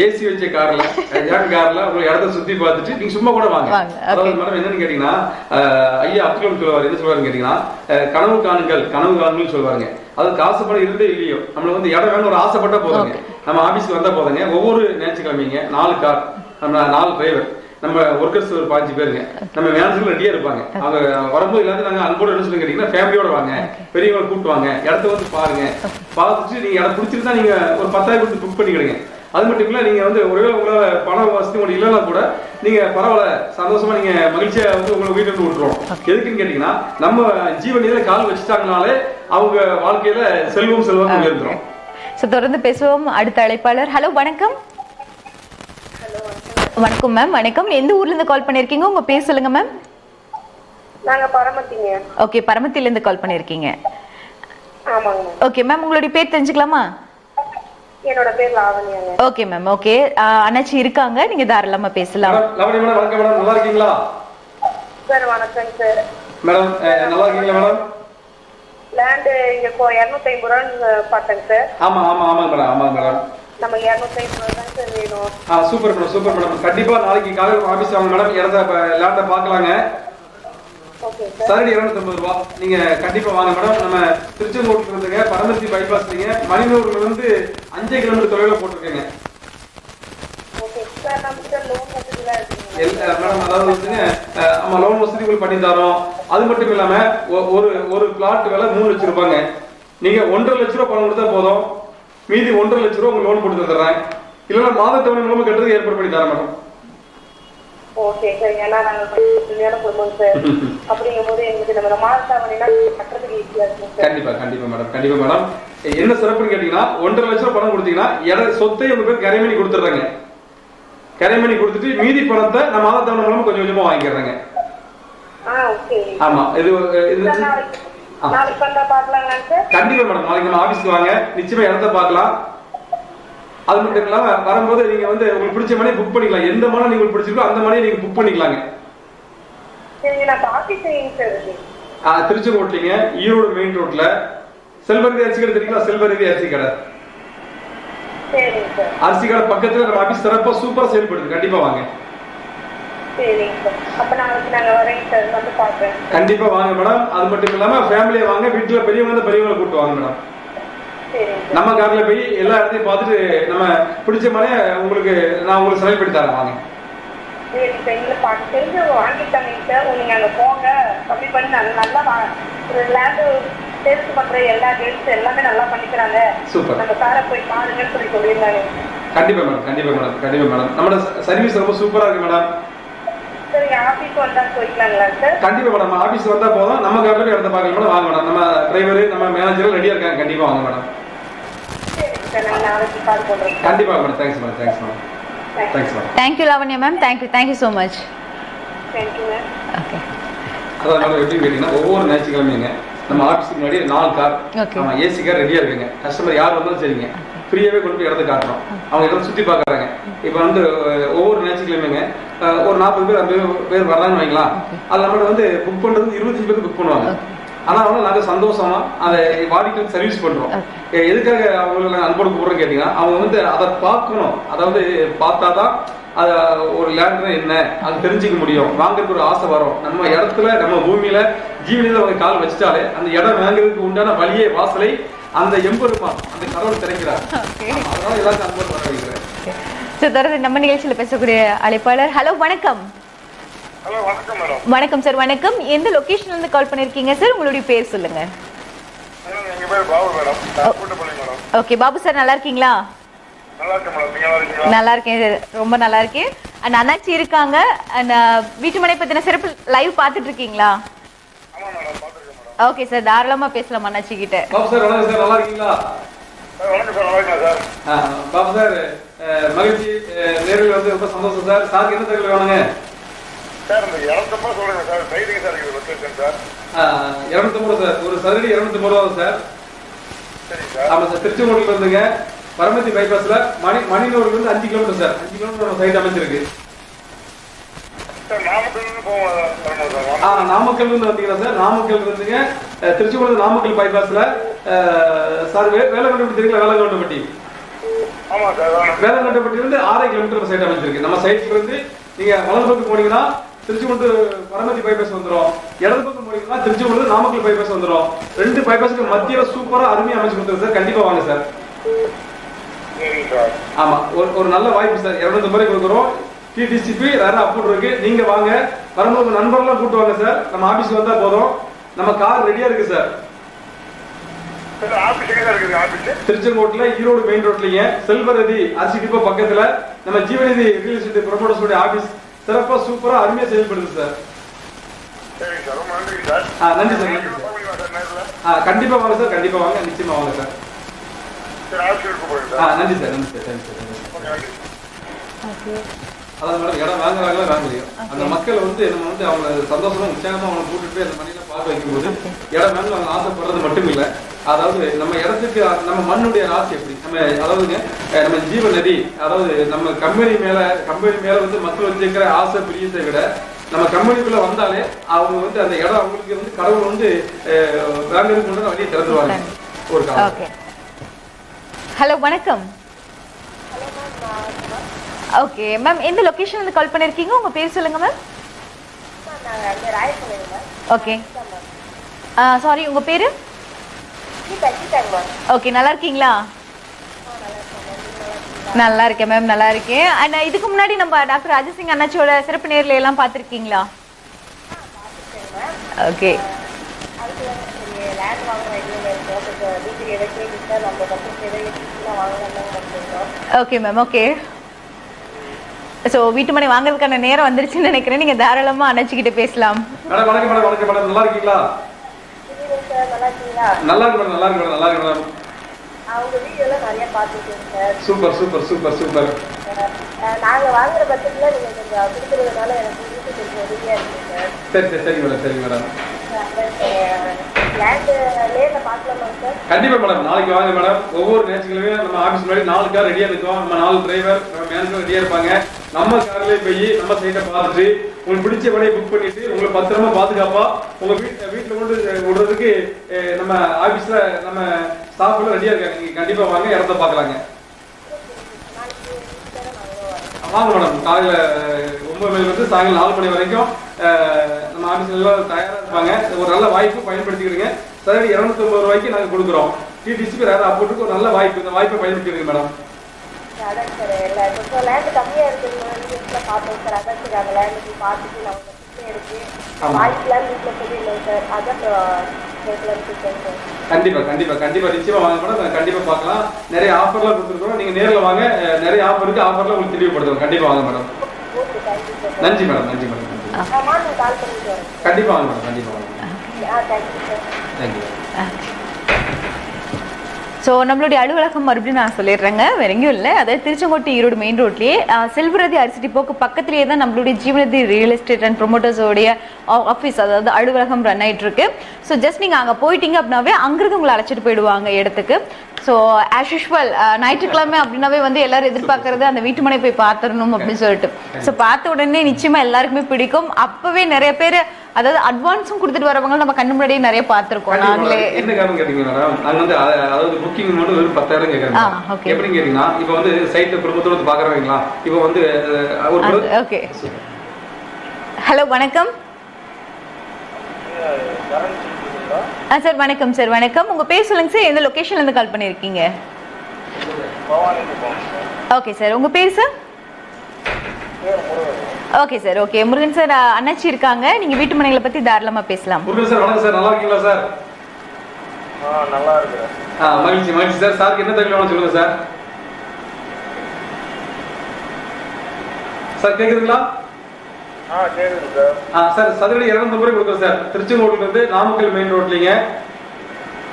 ஏசி வச்ச கார்ல உங்க இடத்த சுத்தி பார்த்துட்டு நீங்க சும்மா கூட வாங்க. அதாவது மேடம் என்னன்னு கேட்டீங்கன்னா, ஐயா அப்துல் சொல்லுவாரு. என்ன சொல்லுவாருன்னு கேட்டீங்கன்னா, கனவு காணுங்கள் சொல்லுவாருங்க. அது காசு பணம் இருந்தே இல்லையோ, நம்மள வந்து இடம் வேணும் ஒரு ஆசைப்பட்டா போதுங்க. நம்ம ஆபீஸ்க்கு வந்தா போதுங்க. ஒவ்வொரு ஞாயிற்றுக்கிழமைங்க 4 கார், நம்ம 4 டிரைவர், நம்ம ஒர்க்கர்ஸ் ஒரு 5 பேருங்க, நம்ம மேனேஜர்கள் ரெடியா இருப்பாங்க. அவங்க வரும்போது எல்லாத்தையும் நாங்க அன்போட என்ன சொல்லி கேட்டீங்கன்னா, ஃபேமிலியோட வாங்க, பெரியவங்களை கூப்பிட்டு வாங்க, இடத்த வந்து பாருங்க. பார்த்துட்டு நீங்க இடம் பிடிச்சிருந்தா நீங்க ஒரு 10,000 கொடுத்து புக் பண்ணிக்கிடுங்க. அது மட்டும் இல்ல, நீங்க வந்து ஒருவேளை உங்களால பண வசதி உங்களுக்கு இல்லைன்னா கூட நீங்க பரவாயில்ல, சந்தோஷமா நீங்க மகிழ்ச்சியா வந்து உங்களை வீட்டுல இருந்து விட்டுருவோம். எதுக்குன்னு கேட்டீங்கன்னா, நம்ம ஜீவனில கால் வச்சுட்டாங்கனாலே அவங்க வாழ்க்கையில செல்வம் உயர்ந்துரும். தொடர்ந்து பேசுவோம். அடுத்த அழைப்பாளர். ஹலோ, வணக்கம். வணக்கம் மேம். வணக்கம். எந்த ஊர்ல இருந்து கால் பண்ணிருக்கீங்க? உங்க பேர் சொல்லுங்க மேம். நாங்க பரமத்திங்க. ஓகே, பரமத்தில இருந்து கால் பண்ணிருக்கீங்க. ஆமாங்க. ஓகே மேம், உங்களுடைய பேர் தெரிஞ்சுக்கலாமா? என்னோட பேர் லாவண்யாங்க. Okay ma'am. ஓகே, அண்ணாச்சி இருக்காங்க, நீங்க தாராளமா பேசலாம். லாவண்யா மேடம், வணக்கம் மேடம். நல்லா இருக்கீங்களா? சார் வணக்கம் சார். மேடம் நல்லா இருக்கீங்களா மேடம்? லேண்ட் இங்க 250 ரூபான்னு பார்த்தேங்க சார். ஆமா மேடம், ஆமா மேடம். நம்ம 250 ரூபாய் தான் சார் வேணும். Super madam. கண்டிப்பா நாளைக்கு காலையில ஆபீஸ் வாங்க மேடம். இடத்த லேண்ட பார்க்கலாங்க. Okay sir. சரடி 250 ரூபாய். நீங்க கண்டிப்பா வாங்க மேடம். நம்ம திருச்செங்கோட்டுல இருந்துங்க பரமத்தி பைபாஸ், நீங்க மணிநூர்ல இருந்து 5 கிலோமீட்டர் தொலைவில் போட்டிருக்கீங்க. Okay sir. நம்ம லோன் வசதிலாம் இருக்குங்க மேடம். அதாவது வந்துங்க, நம்ம லோன் வசதிகள் பண்ணி தரோம். அது மட்டும் இல்லாம ஒரு பிளாட் விலை 3 லட்சம் ரூபாங்க. நீங்க 1.5 லட்சம் ரூபாய் பணம் கொடுத்தா போதும், மீதி 1.5 லட்சம் ரூபாய் உங்களுக்கு லோன் போட்டு தர்றேன். இல்லைன்னா மாத தவணை மூலமா கட்டுறதுக்கு ஏற்பாடு பண்ணி தரேன் மேடம். Okay sir. ஏன்னா நாங்கள் கல்யாண குடும்பம் சார். அப்படிங்கும்போது எங்களுக்கு நம்ம மாத தவணைனா கட்டுறதுக்கு ஈஸியா இருக்கும் சார். கண்டிப்பா மேடம். என்ன சிறப்புன்னு கேட்டீங்கன்னா, 1.5 லட்சம் ரூபாய் பணம் கொடுத்தீங்கன்னா சொத்தை உங்க பேர் கரைமணி கொடுத்துட்றாங்க. கரைமணி கொடுத்துட்டு மீதி பணத்தை நான் மாத தவணை மூலமா கொஞ்சம் கொஞ்சமா வாங்கிக்கிறேங்க. ஓகே. ஆமா, இது நாளைக்கு வந்தா பார்க்கலாங்களா சார்? கண்டிப்பா மேடம். நாளைக்கு நம்ம ஆபீஸ்க்கு வாங்க, நிச்சயமா இடத்த பார்க்கலாம். அது மட்டும் இல்லாம வரும்போது நீங்க வந்து உங்களுக்கு பிடிச்ச மனையை புக் பண்ணிக்கலாம். எந்த மனை நீங்க பிடிச்சிருக்கோ அந்த மனையை நீங்க புக் பண்ணிக்கலாங்க. சரிங்க. நான் ஆபீஸ் எங்க சார் இருக்கு? திருச்செங்கோட்லிங்க, ஈரோடு மெயின் ரோட்ல செல்வரதி அரிசி கடை தெரியுங்களா? செல்வரதி அரிசி கடை. சரிங்க சார். அரிசி கடை பக்கத்துல நம்ம ஆபீஸ் சிறப்பா சூப்பரா செயல்படுது. கண்டிப்பா வாங்க. சரிங்க சார். அப்ப நாளைக்கு நாங்க வரேங்க சார், வந்து பார்க்கறேன். கண்டிப்பா வாங்க மேடம். அது மட்டும் இல்லாம ஃபேமிலியா வாங்க, வீட்டுல பெரியவங்களை கூட்டு வாங்க மேடம். நம்ம கார்ல போய் எல்லா இடத்தையும் பார்த்துட்டு நம்ம பிடிச்ச மனையை நான் உங்களுக்கு செலக்ட் பண்ணி தரேன். வாங்க. சரி சார். எங்களுக்கு தெரிஞ்சு வாங்கிட்டாங்க சார். நீங்க அங்க போங்க, கம்மி பண்ணி நல்லா ஒரு லேண்ட் சேல்ஸ் பண்ற எல்லா டீல்ஸ் எல்லாமே நல்லா பண்ணிக்கிறாங்க. சூப்பர். நம்ம காரை போய் பாருங்கன்னு சொல்லியிருந்தாங்க. கண்டிப்பா மேடம், கண்டிப்பா மேடம், கண்டிப்பா மேடம். நம்மளோட சர்வீஸ் ரொம்ப சூப்பரா இருக்கு மேடம். சரி ஆபீஸ் வந்தா போய்க்கலாங்களா சார்? கண்டிப்பா மேடம், ஆபீஸ் வந்தா போதும், நம்ம கார்ல இடத்த பார்க்கலாம் மேடம். வாங்க மேடம், நம்ம டிரைவர் நம்ம மேனேஜர் ரெடியா இருக்காங்க. கண்டிப்பா வாங்க மேடம். சரிங்க சார், நான் நாளைக்கு கால் பண்றேன். கண்டிப்பா madam. Thanks madam, thanks madam, thanks madam. Thank you Lavanya ma'am, thank you so much. Thank you ma'am. Okay. அதான் மேடம் எப்படின்னு கேட்டீங்கன்னா, ஒவ்வொரு ஞாயிற்றுக்கிழமைங்க நம்ம ஆஃபீஸுக்கு முன்னாடி 4 கார், Okay. ஆமா ஏசி கார் ரெடியா இருக்குங்க. கஸ்டமர் யார் வந்தாலும் சரிங்க, ஃப்ரீயாவே கொண்டு போய் இடத்த காட்டுறோம். அவங்க இடத்த சுத்தி பார்க்கறாங்க. இப்போ வந்து ஒவ்வொரு ஞாயிற்றுக்கிழமைங்க ஒரு 40 பேர் 50 பேர் வர்றாங்கன்னு வைக்கலாம். அது நம்மளோட வந்து புக் பண்றது 25 பேருக்கு புக் பண்ணுவாங்க. ஆனா வந்து நாங்க சந்தோஷமா அதை வாடிக்கையாளர் சர்வீஸ் பண்றோம். எதுக்காக அவங்களுக்கு நாங்கள் அன்போடு கூப்பிடுறோம் கேட்டீங்கன்னா, அவங்க வந்து அதை பார்க்கணும். அதாவது பார்த்தாதான் அது ஒரு லேண்ட்னா என்ன அது தெரிஞ்சுக்க முடியும், வாங்குறதுக்கு ஒரு ஆசை வரும். நம்ம இடத்துல நம்ம பூமியில ஜீவனில அவங்க கால் வச்சுட்டாலே அந்த இடம் வாங்குறதுக்கு உண்டான வழியே வாசலை அந்த எம்பெருமான் அந்த கடவுள் திறக்கிறார். அதனால எல்லாத்தையும் அன்போடு வர வைக்கிறேன். தொடர்ந்து நம்ம நிகழ்ச்சியில் பேசக்கூடிய அழைப்பாளர். ஹலோ வணக்கம். ஹலோ வணக்கம் மேடம். வணக்கம் சார், வணக்கம். எந்த லொகேஷன்ல இருந்து கால் பண்ணிருக்கீங்க சார்? உங்களுடைய பேர் சொல்லுங்க. எங்க பேர் Babu madam, Koottappalli madam. Okay Babu sir, நல்லா இருக்கீங்களா? நல்லா இருக்கேன் மேடம், நீங்க நல்லா இருக்கீங்களா? நல்லா இருக்கேன் சார், ரொம்ப நல்லா இருக்கேன். அண்ட் அண்ணாச்சி இருக்காங்க. அண்ட் வீட்டுமனை பத்தின சிறப்பு லைவ் பார்த்துட்டு இருக்கீங்களா? ஆமா மேடம், பாத்துருக்கேன் மேடம். ஓகே சார், தாராளமா பேசலாம் அண்ணாச்சி கிட்ட. பாபு சார் வணக்கம் சார், நல்லா இருக்கீங்களா? வணக்கம் சார், நல்லா இருக்கேன் சார். பாபு சார் மகிழ்ச்சி, நேரில் வந்து ரொம்ப சந்தோஷம் சார். சாருக்கு என்ன தகவல் வேணுங்க? சார் இந்த 250 சொல்லுங்க சார், டைரிங் சார் இருக்குது லொகேஷன் சார். 250 சார், ஒரு சதுரடி 250 ரூபா சார். சரி சார். ஆமா சார், திருச்செங்கோட்டில் இருந்துங்க பரமத்தி பைபாஸ்ல மணிநூறுல இருந்து 5 கிலோமீட்டர் சார். 5 கிலோமீட்டர் நம்ம சைட் அமைச்சிருக்கு. சார் நாமக்கல் போவோம் சார். நாமக்கல் இருந்து வந்தீங்களா சார்? நாமக்கல் இருந்துங்க திருச்செங்கோடு நாமக்கல் பைபாஸ்ல சார் வேலங்கொண்டப்பட்டி தெரியுங்களா? வேலங்கொண்டப்பட்டி. ஆமா சார். வேலங்கொண்டப்பட்டி இருந்து 6 கிலோமீட்டர் சைட் அமைச்சிருக்கு. நம்ம சைட்ல இருந்து நீங்க வலது பக்கம் போனீங்கன்னா திருச்செங்கோடு பரமத்தி பைபாஸ் வந்துடும். இடது பக்கம் போனீங்கன்னா திருச்செங்கோடு நாமக்கல் பைபாஸ் வந்துடும். 2 பைபாஸுக்கு மத்தியில சூப்பரா அருமையா அமைச்சு கொடுத்துருக்கு சார். கண்டிப்பா வாங்க சார். சரிங்க சார். ஆமா, ஒரு நல்ல வாய்ப்பு சார். 200 முறை கொடுக்குறோம். டிடிசிபி வேற அப்ரூவ் இருக்கு. நீங்க வாங்க, வரும்போது நண்பர்கள்லாம் கூட்டு வாங்க சார். நம்ம ஆபீஸ்க்கு வந்தா போதும். நம்ம கார் ரெடியா இருக்கு சார். சார் ஆபீஸ் எங்க இருக்குது? ஆபீஸ் திருச்செங்கோட்டுல ஈரோடு மெயின் ரோட்லீங்க செல்வரதி அரிசி டிப்போ பக்கத்துல நம்ம ஜீவநிதி ரியல் எஸ்டேட் ப்ரொமோட்டர்ஸ் ஆபீஸ் சிறப்பா சூப்பரா அருமையா செயல்படுது சார். சரிங்க சார், ரொம்ப நன்றி சார். நன்றி சார், நன்றி சார். கண்டிப்பா வாங்க சார், கண்டிப்பா வாங்க, நிச்சயமா வாங்க சார். சரி ஆபீஸ்க்கு போயிடுங்க சார். நன்றி சார், நன்றி சார், நன்றி சார். ஓகே, நன்றி. அதாவது மேடம் இடம் வாங்குறாங்களா வாங்கலையோ அந்த மக்கள் வந்து நம்ம வந்து அவங்க சந்தோஷமா உற்சாகமா அவங்க கூட்டிட்டு போய் அந்த மண்ணில பார்க்க வைக்கும்போது இடம் வேணும் அவங்க ஆசைப்படுறது மட்டும் இல்லை. அதாவது நம்ம இடத்துக்கு நம்ம மண்ணுடைய ராசி எப்படி நம்ம அதாவதுங்க நம்ம ஜீவ நதி, அதாவது நம்ம கம்பெனி மேல வந்து மக்கள் வச்சிருக்கிற ஆசை பிரியத்தை விட நம்ம கம்பெனிக்குள்ள வந்தாலே அவங்க வந்து அந்த இடம் அவங்களுக்கு வந்து கடவுள் வந்து வாங்குறதுக்கு முன்னாடி வழியை திறந்துருவாங்க ஒரு காலம். ஹலோ வணக்கம். ஓகே மேம், எந்த லொகேஷன்ல இருந்து கால் பண்ணிருக்கீங்க? உங்க பேர் சொல்லுங்க மேம். ஓகே, சாரி உங்க பேரு? ஓகே, நல்லா இருக்கீங்களா? நல்லா இருக்கேன் மேம், நல்லா இருக்கேன். அண்ட் இதுக்கு முன்னாடி நம்ம டாக்டர் ராஜசிங் அண்ணாச்சியோட சிறப்பு நேர்ல எல்லாம் பார்த்துருக்கீங்களா? Okay, okay ma'am, okay. So வீட்டு மனை வாங்குறதுக்கான நேரம் வந்துருச்சுன்னு நினைக்கிறேன். நீங்க தாராளமா அண்ணாச்சிக்கிட்ட பேசலாம். மேடம் வணக்கம் மேடம், வணக்கம் மேடம், நல்லா இருக்கீங்களா? நல்லா இருக்கு மேடம், நல்லா இருக்கு மேடம், நல்லா இருக்கு மேடம். அவங்க வீடியோல நிறைய பார்த்துருக்கேன் sir. Super super super super. நாங்க வாங்குற பட்சத்துல நீங்க கொஞ்சம் கொடுக்கறதுனால எனக்கு வீட்டு கொஞ்சம் உதவியா இருக்கு சார். சரி சரி சரி மேடம், சரி மேடம். லேண்ட் நேர்ல பார்க்கலாமா சார்? கண்டிப்பா மேடம், நாளைக்கு வாங்க மேடம். ஒவ்வொரு ஞாயிற்றுக்கிழமையும் நம்ம ஆஃபீஸ் முன்னாடி 4 கார் ரெடியா இருக்கும். நம்ம 4 டிரைவர் நம்ம மேனேஜர் ரெடியா இருப்பாங்க. நம்ம கார்லயே போய் நம்ம சைட்டை பார்த்துட்டு உங்களுக்கு பிடிச்ச வழியை புக் பண்ணிட்டு உங்களை பத்திரமா பாதுகாப்பா உங்க வீட்டுல கொண்டு விடுறதுக்கு நம்ம ஆபீஸ்ல நம்ம ஸ்டாஃப் எல்லாம் ரெடியா இருக்காங்க. நீங்க கண்டிப்பா வாங்க, இடத்த பாக்கலாங்க. வாங்க மேடம், காலையில 9 மணில இருந்து சாயங்காலம் 4 மணி வரைக்கும் நம்ம ஆபீஸ்ல எல்லாம் தயாரா இருப்பாங்க. ஒரு நல்ல வாய்ப்பு பயன்படுத்திக்கிறீங்க. சரி, 250 ரூபாய்க்கு நாங்க கொடுக்குறோம். டிடிசிபி ரேர் அப்ரூவ்க்கு ஒரு நல்ல வாய்ப்பு. இந்த வாய்ப்பை பயன்படுத்திக்கிறீங்க மேடம். அதான் சார், இப்போ லேண்ட் கம்மியா இருக்குன்னு பார்த்தோம் சார். அதான் சார் அந்த லேண்ட் பார்த்துட்டு நம்ம எடுத்து வாங்கிக்கலாம்னு வீட்டில் சொல்லியிருந்தோம் சார். அதான் கண்டிப்பா கண்டிப்பா கண்டிப்பா நிச்சயமா வாங்க மேடம், கண்டிப்பா பார்க்கலாம். நிறைய ஆஃபர்லாம் கொடுத்துருக்கோம், நீங்க நேர்ல வாங்க. நிறைய ஆஃபர் இருக்கு, ஆஃபர்லாம் உங்களுக்கு தெளிவுபடுத்துவோம். கண்டிப்பா வாங்க மேடம். நன்றி மேடம், நன்றி மேடம், கண்டிப்பா வாங்க மேடம், கண்டிப்பா வாங்க. தேங்க்யூ. ஸோ நம்மளுடைய அலுவலகம் மறுபடியும் நான் சொல்லிடுறேங்க, வேற எங்கேயும் இல்லை. அதாவது திருச்செங்கோட்டு ஈரோடு மெயின் ரோட்லேயே செல்வரதி அரிசி டிப்போக்கு பக்கத்துலேயே தான் நம்மளுடைய ஜீவனதி ரியல் எஸ்டேட் அண்ட் ப்ரொமோட்டர்ஸோடைய ஆஃபீஸ், அதாவது அலுவலகம் ரன் ஆகிட்டு இருக்கு. ஸோ ஜஸ்ட் நீங்கள் அங்கே போயிட்டீங்க அப்படின்னாவே அங்கிருந்து உங்களை அழைச்சிட்டு போயிடுவாங்க இடத்துக்கு. ஸோ ஆஸ் யூஷுவல் ஞாயிற்றுக்கிழமை அப்படின்னாவே வந்து எல்லாரும் எதிர்பார்க்கறது அந்த வீட்டு மனை போய் பார்த்துடணும் அப்படின்னு சொல்லிட்டு. ஸோ பார்த்த உடனே நிச்சயமா எல்லாருக்குமே பிடிக்கும். அப்பவே நிறைய பேர் அதாவது அட்வான்ஸும் கொடுத்துட்டு வரவங்க நம்ம கண்ணு முன்னாடியே நிறைய பார்த்துருக்கோம். நாங்களே என்ன காரணம் கேட்டீங்கன்னா மேடம், நாங்க வந்து அதாவது புக்கிங் மட்டும் வெறும் 10,000 கேட்கறோம். எப்படி கேட்டீங்கன்னா இப்போ வந்து சைட்ல குடும்பத்தோட வந்து பாக்குறவங்களா, இப்போ வந்து ஒரு ஓகே. ஹலோ வணக்கம் சார். வணக்கம் சார், வணக்கம். உங்க பேர் சொல்லுங்க சார், எந்த லொகேஷன்ல இருந்து கால் பண்ணிருக்கீங்க? ஓகே சார், உங்க பேர் sir? Okay sir, okay. Murugan sir அண்ணாச்சி இருக்காங்க, நீங்க வீட்டு மனைகளை பத்தி தாராளமா பேசலாம். முருகன் சார் வணக்கம் சார், நல்லா இருக்கீங்களா சார்? நல்லா இருக்கு. மகிழ்ச்சி மகிழ்ச்சி சார். சாருக்கு என்ன தகவல் வேணும் சொல்லுங்க சார். சார் கேக்குதுங்களா? கேக்குது சார். சார் சதுரடி 250 ரூபாய் கொடுக்குறோம் சார். திருச்செங்கோட்டுல இருந்து நாமக்கல் மெயின் ரோட்லீங்க,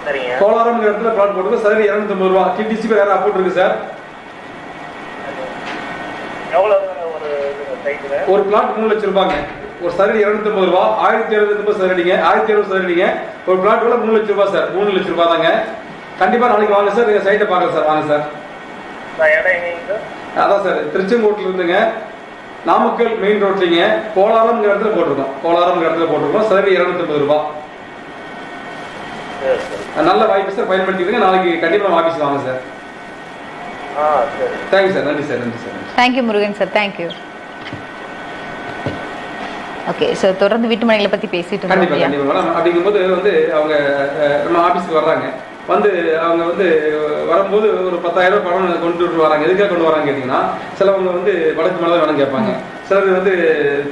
சரிங்க. கோலாரம் இடத்துல பிளாட் போட்டுருக்கு. சதுரடி 250 ரூபாய். டிடிசிபி வேற அப்ரூவ் இருக்கு சார். எவ்வளவு ஒரு பிளாட் 3 லட்சம் ரூபாங்க. ஒரு சதுரடி 250 ரூபாய், 1750 சதுரடிங்க, 1700 சதுரடிங்க. ஒரு பிளாட் விலை 3 லட்சம் ரூபாய் சார். 3 லட்சம் ரூபாய் தாங்க. கண்டிப்பா நாளைக்கு வாங்க சார், நீங்க சைட்டை பாருங்க சார். வாங்க சார். அதான் சார் திருச்செங்கோட்டுல இருந்துங்க நாமக்கல் மெயின் ரோட்லீங்க, கோலாரம் இடத்துல போட்டிருக்கோம். கோலாரம் இடத்துல போட்டிருக்கோம். சதுரடி 250 ரூபாய். நல்ல வாய்ப்பு சார், பயன்படுத்திக்கங்க. நாளைக்கு கண்டிப்பா நம்ம ஆபீஸ் வாங்க சார். Thank you sir. நன்றி சார், நன்றி sir. Thank you Murugan sir, thank you. Okay, so தொடர்ந்து வீட்டு மனைகளை பற்றி பேசிட்டு இருக்கோம். கண்டிப்பாக கண்டிப்பாக மேடம். அப்படிங்கும்போது வந்து அவங்க நம்ம ஆஃபீஸுக்கு வர்றாங்க. வந்து அவங்க வந்து வரும்போது ஒரு 10,000 ரூபாய் பணம் கொண்டு வராங்க. எதுக்காக கொண்டு வராங்க கேட்டிங்கன்னா, சிலவங்க வந்து வடக்கு மலை வேணும் கேட்பாங்க, சிலர் வந்து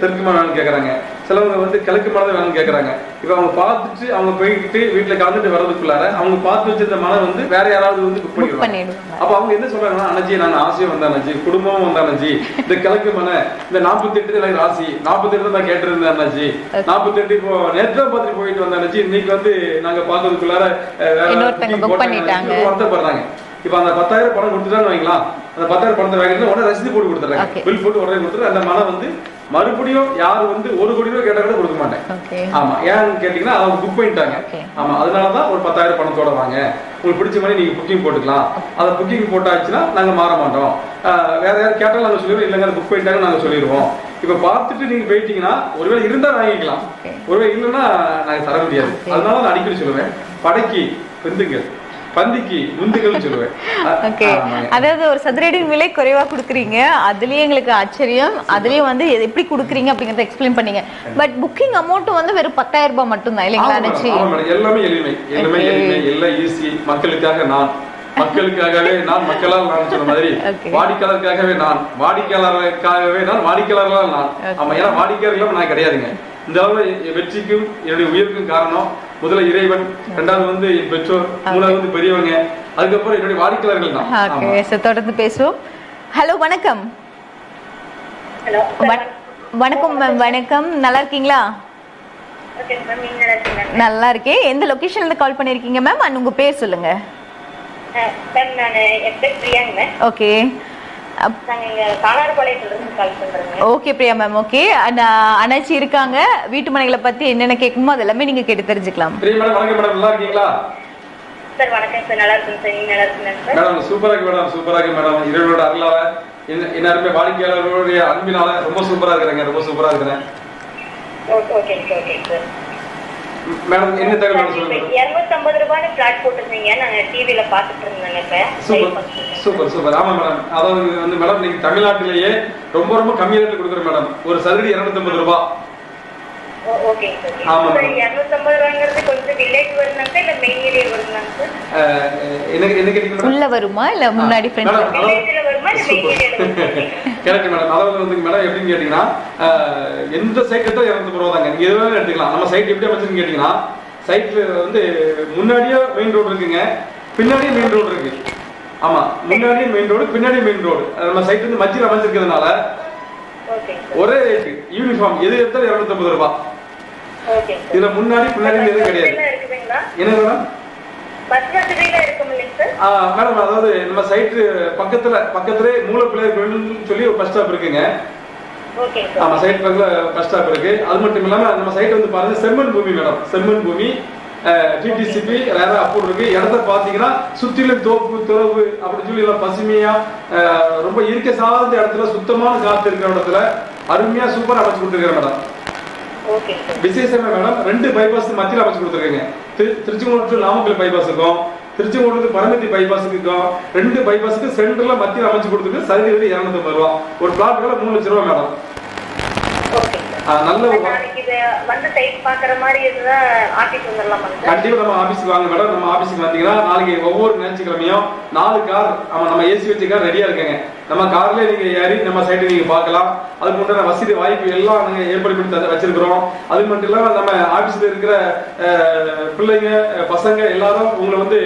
தெற்கு மலை வேணும்னு கேட்குறாங்க, சிலவங்க வந்து கிழக்கு மலை வேணும்னு கேட்குறாங்க. இப்போ அவங்க பார்த்துட்டு அவங்க போயிட்டு வீட்டில் கலந்துட்டு வர்றதுக்குள்ளார அவங்க பார்த்து வச்சிருந்த மலை வந்து வேற யாராவது வந்து புக் பண்ணிடுவாங்க. அப்போ அவங்க என்ன சொல்றாங்கன்னா, அண்ணாச்சி நான் ஆசையும் வந்தாச்சு, குடும்பமும் வந்தாச்சு, இந்த கிழக்கு மலை இந்த 48 எனக்கு ராசி 48 தான் கேட்டிருந்தேன் அண்ணாச்சி, 48 இப்போ நேற்று பார்த்துட்டு போயிட்டு வந்தாச்சு, இன்னைக்கு வந்து நாங்க பார்க்கறதுக்குள்ளார வருத்தப்படுறாங்க. இப்ப அந்த 10,000 பணம் கொடுத்துட்டான்னு வைங்களா, அந்த 10,000 பணத்தை வாங்கிட்டு உடனே ரசீது போட்டு கொடுத்துறாங்க. பில் போட்டு உடனே கொடுத்துட்டு அந்த மனை வந்து மறுபடியும் யாரு வந்து 1 கோடி ரூபாய் கேட்டா கூட கொடுக்க மாட்டேன். ஆமா, ஏன்னு கேட்டீங்கன்னா அவங்க புக் பண்ணிட்டாங்க. ஆமா, அதனாலதான் ஒரு 10,000 பணத்தோட வாங்க, உங்களுக்கு பிடிச்ச மாதிரி நீங்க புக்கிங் போட்டுக்கலாம். அதை புக்கிங் போட்டாச்சுன்னா நாங்க மாற மாட்டோம். வேற யாரும் கேட்டாலும் நாங்க சொல்லிடுவோம், இல்லைங்க அதை புக் பண்ணிட்டாங்க நாங்க சொல்லிடுவோம். இப்ப பார்த்துட்டு நீங்க போயிட்டீங்கன்னா ஒருவேளை இருந்தா வாங்கிக்கலாம், ஒருவேளை இல்லைன்னா நாங்க தர முடியாது. அதனால நான் அடிக்கடி சொல்லுவேன், படைக்கு பெந்துங்கள் பந்திக்கு முந்துகள் சொல்லுவேன். அதாவது ஒரு சதுரடியின் விலை குறைவா கொடுக்குறீங்க, அதுலயே எங்களுக்கு ஆச்சரியம். அதுலயே வந்து எப்படி கொடுக்குறீங்க அப்படிங்கறத எக்ஸ்பிளைன் பண்ணீங்க. பட் புக்கிங் அமௌண்ட் வந்து வெறும் 10,000 ரூபாய் மட்டும் தான் இல்லைங்களா? எல்லாமே எளிமை, எல்லாமே எளிமை, எல்லாம் ஈஸி. மக்களுக்காக நான், மக்களுக்காகவே நான், மக்களால் நான் சொன்ன மாதிரி வாடிக்கையாளருக்காகவே நான், வாடிக்கையாளருக்காகவே நான், வாடிக்கையாளர்களால் நான். ஆமா, ஏன்னா வாடிக்கையாளர்களும் நான் கிடையாதுங்க. இந்த அளவு வெற்றிக்கும் என்னுடைய உயர்வுக்கும் காரணம் முதல்ல இறைவன், இரண்டாவது வந்து என் பெற்றோர், மூணாவது வந்து பெரியவங்க, அதுக்கப்புறம் என்னுடைய வாடிக்கையாளர்கள் தான். தொடர்ந்து பேசுவோம். ஹலோ வணக்கம். வணக்கம் மேம், வணக்கம். நல்லா இருக்கீங்களா? நல்லா இருக்கேன். எந்த லொகேஷன்ல இருந்து கால் பண்ணிருக்கீங்க மேம்? அண்ட் உங்க பேர் சொல்லுங்க. Okay okay Priya ma'am. Okay, அண்ணாச்சி இருக்காங்க, வீட்டு மனைகளை பத்தி என்னென்ன கேட்கணுமோ அது எல்லாமே நீங்க கேட்டு தெரிஞ்சுக்கலாம். சூப்பரா இருக்கு மேடம், சூப்பரா இருக்கு மேடம். இறைவனோட அருளால எல்லாருமே வாடிக்கையாளர்களுடைய அன்பினால ரொம்ப சூப்பரா இருக்கிறேங்க, ரொம்ப சூப்பரா இருக்கிறேன் மேடம். என்ன தகவல் சொல்லுங்க? 250 ரூபாய் பிளாட் போட்டுருந்தீங்க, நாங்க டிவில பாத்துட்டு இருந்தோங்க. Super super. ஆமா மேடம், அதாவது வந்து மேடம் நீங்க தமிழ்நாட்டிலேயே ரொம்ப ரொம்ப கம்மி ரேட்ல கொடுக்குறோம் மேடம். ஒரு சதுரடி 250 ரூபாய். ஓகே ஆமா மேடம். 250 ரூபாய்ங்கிறது கொஞ்சம் வில்லேஜ் வருதுனாங்க இல்ல மெயின் ஏரியா வருதுனாங்க? என்ன கேட்டீங்க? உள்ள வருமா இல்ல முன்னாடி ஃப்ரண்ட் வில்லேஜ்ல வருமா இல்ல மெயின் ஏரியால வருமா? Correct madam. அதாவது வந்து மேடம் எப்படின்னு கேட்டீங்கன்னா, எந்த சைட் எடுத்தா 250 ரூபாய் தாங்க. நீங்க எதுவும் எடுத்துக்கலாம். நம்ம சைட் எப்படி அமைச்சிருக்கீங்க கேட்டீங்கன்னா, சைட்ல வந்து முன்னாடியே மெயின் ரோடு இருக்குங்க, பின்னாடியே மெயின் ரோடு இருக்கு. ஆமா, முன்னாடியே மெயின் ரோடு, பின்னாடியே மெயின் ரோடு. நம்ம சைட் வந்து மத்தியில் அமைஞ்சிருக்கிறதுனால ஒரே ரேட்டு யூனிஃபார்ம், எது எடுத்தாலும் 250 ரூபாய். இதுல முன்னாடி பின்னாடி எதுவும் கிடையாது. என்ன மேடம்? மேடம் அதாவது நம்ம சைட்டு பக்கத்துல மூலப்பிள்ளையர் கோயில்னு சொல்லி ஒரு பஸ் ஸ்டாப் இருக்குங்க. ஆமா, சைட் பக்கத்துல பஸ் ஸ்டாப் இருக்கு. அது மட்டும் இல்லாம நம்ம சைட் வந்து பாருங்க செம்மண் பூமி மேடம், செம்மண் பூமி. டிடிசிபி ரேரா அப்படி இருக்கு. இடத்த பாத்தீங்கன்னா சுத்திலும் தோப்பு துறவு அப்படின்னு சொல்லி எல்லாம் பசுமையா ரொம்ப இயற்கை சார்ந்த இடத்துல சுத்தமான காத்து இருக்கிற இடத்துல அருமையா சூப்பரா அமைச்சு கொடுத்துருக்கேன் மேடம். விசேஷமா மேடம் 2 பைபாஸ் மத்தியில் அமைச்சு கொடுத்துருக்கீங்க. திருச்செங்கோடு டு நாமக்கல் பைபாஸுக்கும் திருச்செங்கோடு பரமத்தி பைபாஸுக்கும் 2 பைபாஸுக்கு சென்டர்ல மத்தியில் அமைச்சு கொடுத்துருக்கு. சதுர 250 ரூபா. ஒரு பிளாட் விலை 3 லட்சம் ரூபா மேடம். நல்ல கண்டிப்பா நம்ம ஆபீஸ்க்கு வாங்க மேடம். நம்ம ஆபீஸ்க்கு வந்தீங்கன்னா நாளைக்கு ஒவ்வொரு ஞாயிற்றுக்கிழமையும் 4 கார் நம்ம ஏசி வச்ச கார் ரெடியா இருக்குங்க. நம்ம கார்ல நீங்க ஏறி நம்ம சைடு நீங்க பார்க்கலாம். அதுக்கு முன்னாடி வசதி வாய்ப்பு எல்லாம் நாங்க ஏற்பாடு பண்ணி வச்சிருக்கிறோம். அது மட்டும் இல்லாம நம்ம ஆபீஸ்ல இருக்கிற பிள்ளைங்க பசங்க எல்லாரும் உங்களை வந்து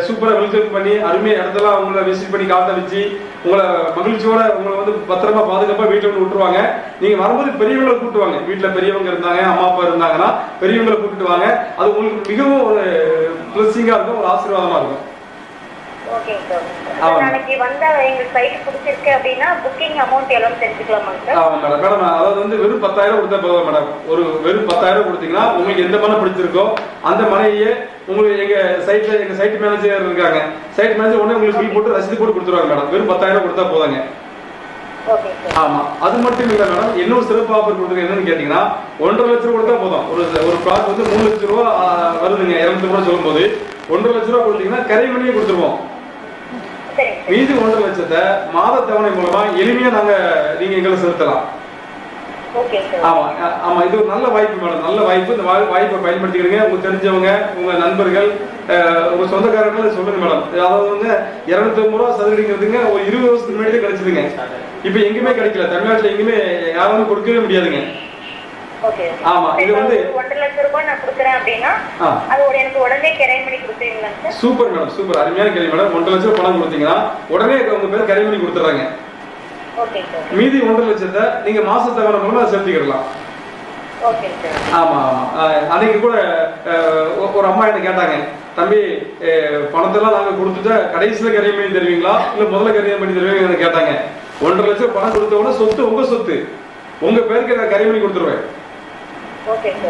சூப்பரா வெல்கம் பண்ணி அருமையா இடத்துல உங்களை விசிட் பண்ணி காத்த வச்சு உங்களை மகிழ்ச்சியோட உங்களை வந்து பத்திரமா பாதுகாப்பா வீட்டுல வந்து விட்டுருவாங்க. நீங்க வரும்போது பெரியவங்களை கூப்பிட்டு வாங்க. வீட்டுல பெரியவங்க இருந்தாங்க, அம்மா அப்பா இருந்தாங்கன்னா பெரியவங்களை கூப்பிட்டு வாங்க. அது உங்களுக்கு மிகவும் ஒரு பிளஸிங்கா இருக்கும், ஒரு ஆசீர்வாதமா இருக்கும். அதாவது வந்து வெறும் 10,000 கொடுத்தா போதும் மேடம். வெறும் 10,000 கொடுத்தீங்கன்னா உங்களுக்கு எந்த மனை பிடிச்சிருக்கோ அந்த மனையே உங்களுக்கு எங்க சைட் மேனேஜர் இருக்காங்க. சைட் மேனேஜர் உடனே உங்களுக்கு பில் போட்டு ரசீது போட்டு கொடுத்துருவாங்க மேடம். வெறும் 10,000 கொடுத்தா போதாங்க. ஆமா, அது மட்டும் இல்ல மேடம், இன்னொரு சிறப்பு ஆஃபர் கொடுத்துருக்கு. என்னன்னு கேட்டீங்கன்னா 1.5 லட்சம் ரூபா கொடுத்தா போதும். ஒரு பிளாட் வந்து 3 லட்சம் ரூபா வருதுங்க. 200 ரூபா சொல்லும் போது 1.5 லட்சம் ரூபா கொடுத்தீங்கன்னா கரைமணியே கொடுத்துருவோம். மீதி 1.5 லட்சத்தை மாத தவணை மூலமா எளிமையா நீங்க எங்களை செலுத்தலாம். ஆமா ஆமா, இது ஒரு நல்ல வாய்ப்பு மேடம், நல்ல வாய்ப்பு. இந்த வாய்ப்பை பயன்படுத்திக்கிறீங்க. உங்களுக்கு தெரிஞ்சவங்க, உங்க நண்பர்கள், உங்க சொந்தக்காரர்கள் சொல்லுங்க மேடம். அதாவது வந்து 250 ரூபா சதுரடிங்கிறதுங்க ஒரு 20 வருஷத்துக்கு முன்னாடியே கிடைச்சதுங்க. இப்ப எங்குமே கிடைக்கல, தமிழ்நாட்டுல எங்குமே யாரும் கொடுக்கவே முடியாதுங்க. ஆமா, இது வந்து 1 லட்சம் ரூபாய் நான் கொடுக்குறேன் அப்படின்னா அது எனக்கு உடனே கிரையம் பண்ணி கொடுத்துருவீங்களா சார்? சூப்பர் மேடம், சூப்பர், அருமையான கேள்வி மேடம். 1 லட்சம் பணம் கொடுத்தீங்கன்னா உடனே உங்க பேர் கிரையம் பண்ணி கொடுத்துறாங்க. மீதி 1.5 லட்சத்தை நீங்க மாச தவணை மூலமா செலுத்திக்கிடலாம். ஆமா ஆமா, அன்னைக்கு கூட ஒரு அம்மா என்ன கேட்டாங்க, தம்பி பணத்தெல்லாம் நாங்க கொடுத்துட்டா கடைசியில கிரையம் பண்ணி தருவீங்களா இல்ல முதல்ல கிரையம் பண்ணி தருவீங்கன்னு கேட்டாங்க. 1.5 லட்சம் பணம் கொடுத்தவொடனே சொத்து உங்க சொத்து, உங்க பேருக்கு நான் கிரையம் பண்ணி கொடுத்துருவேன்.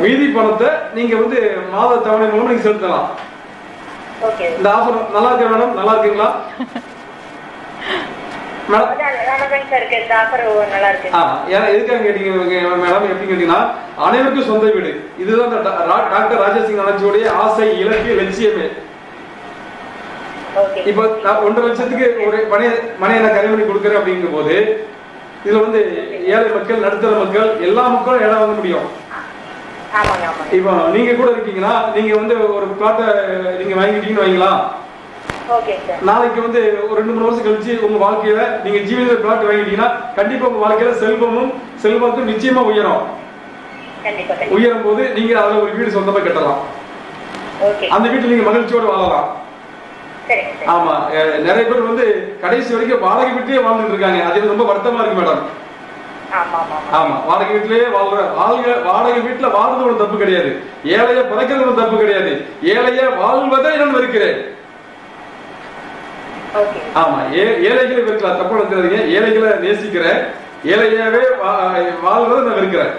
மீதி பணத்தை நீங்க வந்து மாத தவணை மூலம் நீங்க செலுத்தலாம். இந்த ஆஃபர் நல்லா இருக்கு மேடம், நல்லா இருக்குங்களா எதுக்காக கேட்டீங்க மேடம்? எப்படி கேட்டீங்கன்னா அனைவருக்கும் சொந்த வீடு. இதுதான் டாக்டர் ராஜாசிங் அண்ணாச்சியோடைய ஆசை, இலக்கு, லட்சியமே. இப்ப 1.5 லட்சத்துக்கு ஒரு மனையை நான் கரை பண்ணி கொடுக்குறேன் அப்படிங்கும் போது இதுல வந்து ஏழை மக்கள், நடுத்தர மக்கள், எல்லா மக்களும் இடம் வாங்க முடியும். இப்போ நீங்க கூட இருக்கீங்கன்னா நீங்க வந்து ஒரு பிளாட்டை நீங்க வாங்கிட்டீங்கன்னு வைங்களா, நாளைக்கு வந்து ஒரு 2-3 வருஷம் கழிச்சு உங்க வாழ்க்கையில நீங்க ஜீவித பிளாட் வாங்கிட்டீங்கன்னா கண்டிப்பா உங்க வாழ்க்கையில செல்வத்தும் நிச்சயமா உயரும் போது நீங்க அதுல ஒரு வீடு சொந்தமா கட்டலாம். அந்த வீட்டுல நீங்க மகிழ்ச்சியோட வாழலாம். ஆமா, நிறைய பேர் வந்து கடைசி வரைக்கும் வாடகை வீட்டிலேயே வாழ்ந்துட்டு இருக்காங்க. அது ரொம்ப வருத்தமா இருக்கு மேடம். ஆமா, வாடகை வீட்டிலேயே வாடகை வீட்டுல வாழ்றது ஒரு தப்பு கிடையாது, ஏழைய பிறக்கிறது ஒரு தப்பு கிடையாது, ஏழைய வாழ்வதை நான் வெறுக்கிறேன். ஆமா, ஏழைகளை வெறுக்கலாம், தப்பு நடத்துறீங்க. ஏழைகளை நேசிக்கிறேன், ஏழையாவே வாழ்வதை நான் வெறுக்கிறேன்.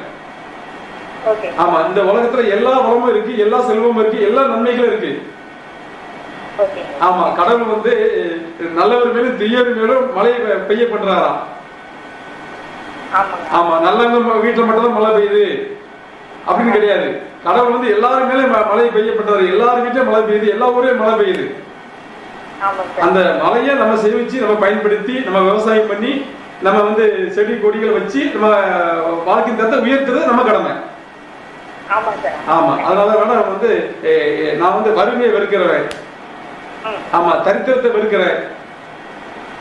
ஆமா, இந்த உலகத்துல எல்லா வளமும் இருக்கு, எல்லா செல்வமும் இருக்கு, எல்லா நன்மைகளும் இருக்கு. ஆமா, கடவுள் வந்து நல்லவர் மேலும் தீயவர் மேலும் மழை பெய்ய பண்றாராம். ஆமா, நல்லவங்க வீட்டுல மட்டும் தான் மழை பெய்யுது அப்படின்னு கிடையாது. கடவுள் வந்து எல்லாரும் மேலே மழை பெய்ய பண்றாரு. எல்லாரும் வீட்லயும் மழை பெய்யுது, எல்லா ஊரையும் மழை பெய்யுது. அந்த மழையை நம்ம சேமிச்சு நம்ம பயன்படுத்தி நம்ம விவசாயம் பண்ணி நம்ம வந்து செடி கொடிகளை வச்சு நம்ம வாழ்க்கை தரத்தை உயர்த்துறது நம்ம கடமை. ஆமா, அதனால வேணா வந்து நான் வந்து வறுமையை வெறுக்கிறேன். ஆமா, தரித்திரத்தை வெறுக்கிறேன்,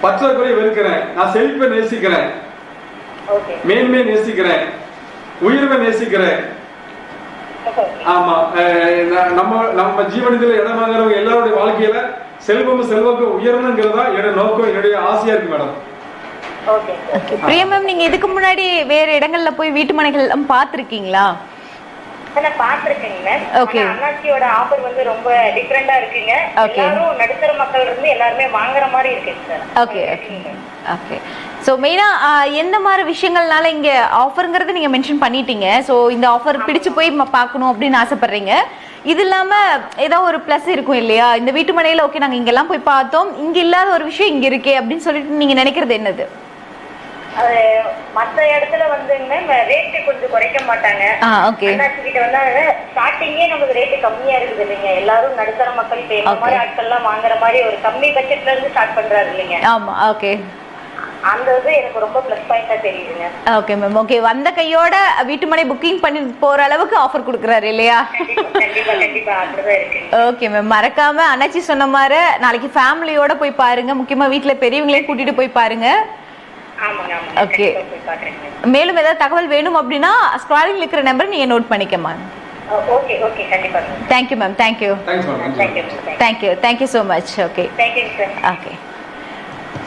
பற்றாக்குறையை வெறுக்கிறேன், நான் செழிப்பை நேசிக்கிறேன், மேன்மையை நேசிக்கிறேன், உயர்வை நேசிக்கிறேன். ஆமா நம்ம ஜீவனத்துல இடம் வாங்குறவங்க எல்லாருடைய வாழ்க்கையில செல்வக்கு உயரணுங்கிறதா என்னோட நோக்கம், என்னுடைய ஆசையா இருக்கு மேடம். பிரியா மேம், நீங்க இதுக்கு முன்னாடி வேற இடங்கள்ல போய் வீட்டு மனைகள் எல்லாம் பாத்திருக்கீங்களா? நான் பாத்திருக்கேங்க. அண்ணாச்சியோட ஆஃபர் வந்து ரொம்ப டிஃபரெண்டா இருக்குங்க. எல்லாரும் நடுத்தர மக்கள் இருந்து எல்லாருமே வாங்குற மாதிரி இருக்குங்க சார். Okay okay. ஸோ மெயினாக எந்த மாதிரி விஷயங்கள்னால இங்கே ஆஃபருங்கிறது நீங்கள் மென்ஷன் பண்ணிட்டீங்க. ஸோ இந்த ஆஃபர் பிடிச்சு போய் பார்க்கணும் அப்படின்னு ஆசைப்பட்றீங்க. இது இல்லாமல் ஏதோ ஒரு ப்ளஸ் இருக்கும் இல்லையா? இந்த வீட்டு மனையில் ஓகே நாங்கள் இங்கெல்லாம் போய் பார்த்தோம், இங்கே இல்லாத ஒரு விஷயம் இங்கே இருக்கே அப்படின்னு சொல்லிட்டு நீங்கள் நினைக்கிறது என்னது? அது மற்ற இடத்துல வந்து ரேட்டு கொஞ்சம் குறைக்க மாட்டாங்க. அண்ணாச்சிக்கிட்ட வந்து ஸ்டார்டிங்கே நமக்கு ரேட்டு கம்மியா இருக்குது இல்லைங்க. எல்லாரும் நடுத்தர மக்கள் இப்ப இந்த மாதிரி ஆட்கள் எல்லாம் வாங்குற மாதிரி ஒரு கம்மி பட்ஜெட்ல இருந்து ஸ்டார்ட் பண்றாரு இல்லைங்க. ஆமா, ஓகே. அந்த இது எனக்கு ரொம்ப ப்ளஸ் பாயிண்டா தெரியுதுங்க. Okay ma'am, okay. வந்த கையோட வீட்டு மனை புக்கிங் பண்ணி போற அளவுக்கு ஆஃபர் கொடுக்குறாரு இல்லையா? கண்டிப்பா கண்டிப்பா அப்படிதான் இருக்கு. ஓகே மேம், மறக்காம அண்ணாச்சி சொன்ன மாதிரி நாளைக்கு ஃபேமிலியோட போய் பாருங்க. முக்கியமா வீட்டுல பெரியவங்களையும் கூட்டிட்டு போய் பாருங்க. ஓகே. மேலும் ஏதாவது தகவல் வேணும் அப்படின்னா ஸ்க்ராலிங்ல இருக்கிற நம்பர் நீங்க நோட் பண்ணிக்கமா. ஓகே ஓகே கண்டிப்பா. Thank you ma'am, thank you thank you so much. Okay okay.